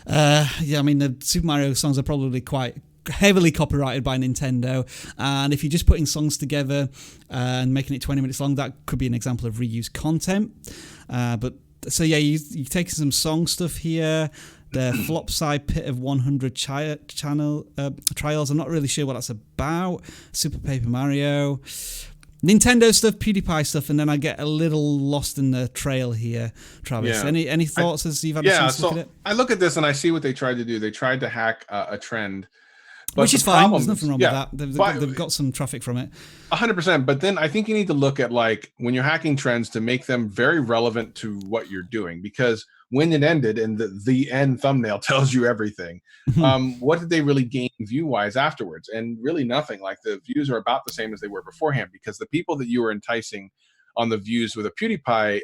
the Super Mario songs are probably quite heavily copyrighted by Nintendo, and if you're just putting songs together and making it 20 minutes long, that could be an example of reused content. You're taking some song stuff here. The Flopside Pit of 100 channel trials. I'm not really sure what that's about. Super Paper Mario. Nintendo stuff, PewDiePie stuff, and then I get a little lost in the trail here, Travis. Yeah. Any thoughts as you've had a chance to look at it? I look at this and I see what they tried to do. They tried to hack a trend. But which is fine. There's nothing wrong with that. They've got some traffic from it. 100%. But then I think you need to look at, like, when you're hacking trends, to make them very relevant to what you're doing. Because when it ended and the end thumbnail tells you everything, what did they really gain view-wise afterwards? And really nothing. Like, the views are about the same as they were beforehand, because the people that you were enticing on the views with a PewDiePie,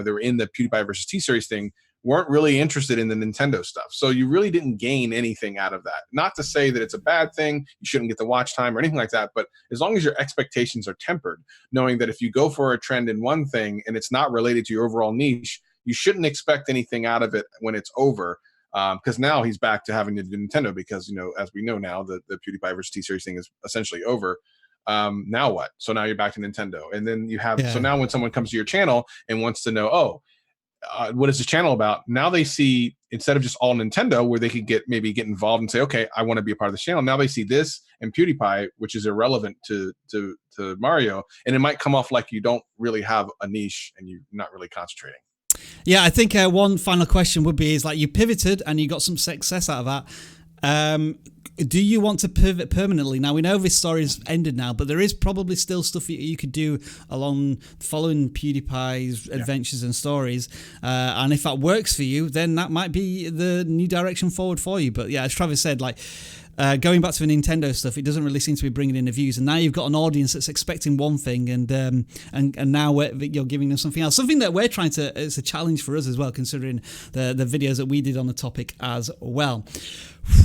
they were in the PewDiePie versus T-Series thing, weren't really interested in the Nintendo stuff. So you really didn't gain anything out of that. Not to say that it's a bad thing, you shouldn't get the watch time or anything like that, but as long as your expectations are tempered, knowing that if you go for a trend in one thing and it's not related to your overall niche, you shouldn't expect anything out of it when it's over. Because now he's back to having to do Nintendo, because, as we know now, the PewDiePie versus T-Series thing is essentially over. Now what? So now you're back to Nintendo. And then you have, so now when someone comes to your channel and wants to know, what is this channel about? Now they see, instead of just all Nintendo, where they could get involved and say, okay, I want to be a part of this channel. Now they see this and PewDiePie, which is irrelevant to Mario, and it might come off like you don't really have a niche and you're not really concentrating. Yeah, I think one final question would be, is like, you pivoted and you got some success out of that. Do you want to pivot permanently? Now, we know this story has ended now, but there is probably still stuff you could do along following PewDiePie's adventures and stories. And if that works for you, then that might be the new direction forward for you. But yeah, as Travis said, like, going back to the Nintendo stuff, it doesn't really seem to be bringing in the views, and now you've got an audience that's expecting one thing, and now you're giving them something else. Something that we're trying to, it's a challenge for us as well, considering the videos that we did on the topic as well.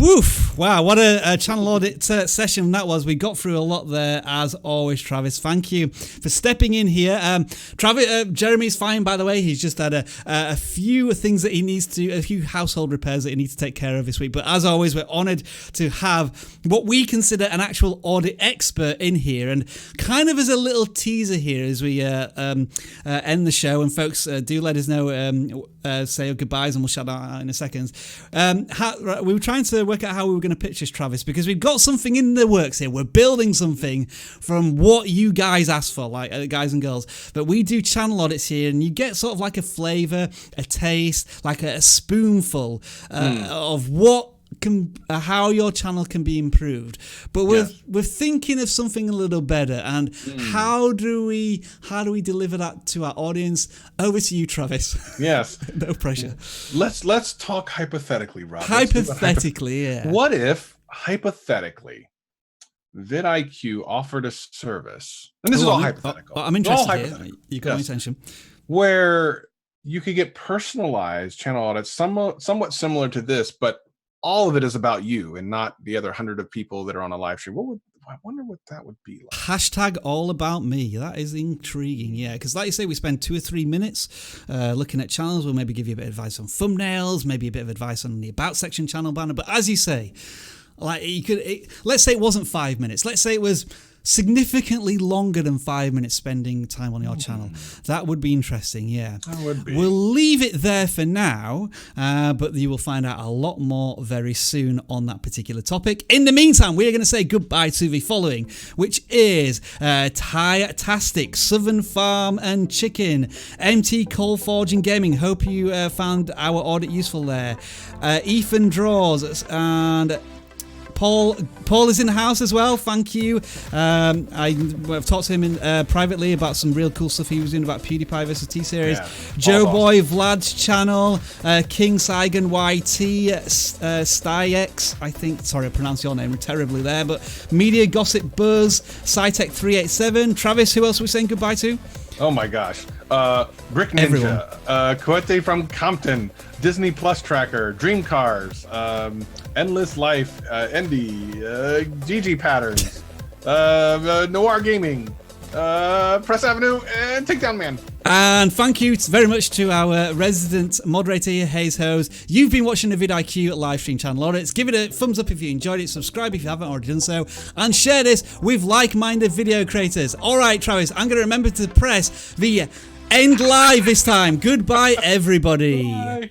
Woof! Wow, what a channel audit session that was. We got through a lot there, as always, Travis. Thank you for stepping in here. Travis, Jeremy's fine, by the way. He's just had a few things that he needs to, a few household repairs that he needs to take care of this week. But as always, we're honoured to have what we consider an actual audit expert in here. And kind of as a little teaser here as we end the show, and folks, do let us know, say your goodbyes, and we'll shout out in a second. We were trying to work out how we were going to pitch this, Travis, because we've got something in the works here. We're building something from what you guys asked for, like guys and girls. But we do channel audits here, and you get sort of like a flavour, a taste, like a spoonful of what how your channel can be improved. But we're thinking of something a little better, and how do we deliver that to our audience? Over to you, Travis. Yes. No pressure. Let's talk hypothetically, Rob. Hypothetically, yeah. What if, hypothetically, vidIQ offered a service, and this is all hypothetical. I'm interested here. You got my attention. Where you could get personalized channel audits, somewhat similar to this, but all of it is about you and not the other 100 of people that are on a live stream. I wonder what that would be like. Hashtag all about me. That is intriguing, yeah. Because like you say, we spend 2 or 3 minutes looking at channels. We'll maybe give you a bit of advice on thumbnails, maybe a bit of advice on the About section channel banner. But as you say, like let's say it wasn't 5 minutes. Let's say it was significantly longer than 5 minutes spending time on your channel. That would be interesting, yeah. That would be. We'll leave it there for now, but you will find out a lot more very soon on that particular topic. In the meantime, we're going to say goodbye to the following, which is Thai-tastic, Southern Farm and Chicken, MT Coal Forge and Gaming. Hope you found our audit useful there. Ethan Draws and Paul is in the house as well. Thank you. I've talked to him privately about some real cool stuff he was doing about PewDiePie versus T-Series. Yeah, Joe awesome. Boy, Vlad's channel, King Saigon YT, Styx, I think. Sorry, I pronounced your name terribly there. But Media Gossip Buzz, Cytech 387. Travis, who else are we saying goodbye to? Oh my gosh. Brick Ninja, Coete from Compton, Disney Plus Tracker, Dream Cars, Endless Life, Endy, GG Patterns, Noir Gaming, Press Avenue, and Takedown Man. And thank you very much to our resident moderator here, Hayes Hose. You've been watching the vidIQ live stream channel audits. Give it a thumbs up if you enjoyed it, subscribe if you haven't already done so, and share this with like-minded video creators. All right, Travis, I'm going to remember to press the end live this time. Goodbye, everybody. Bye.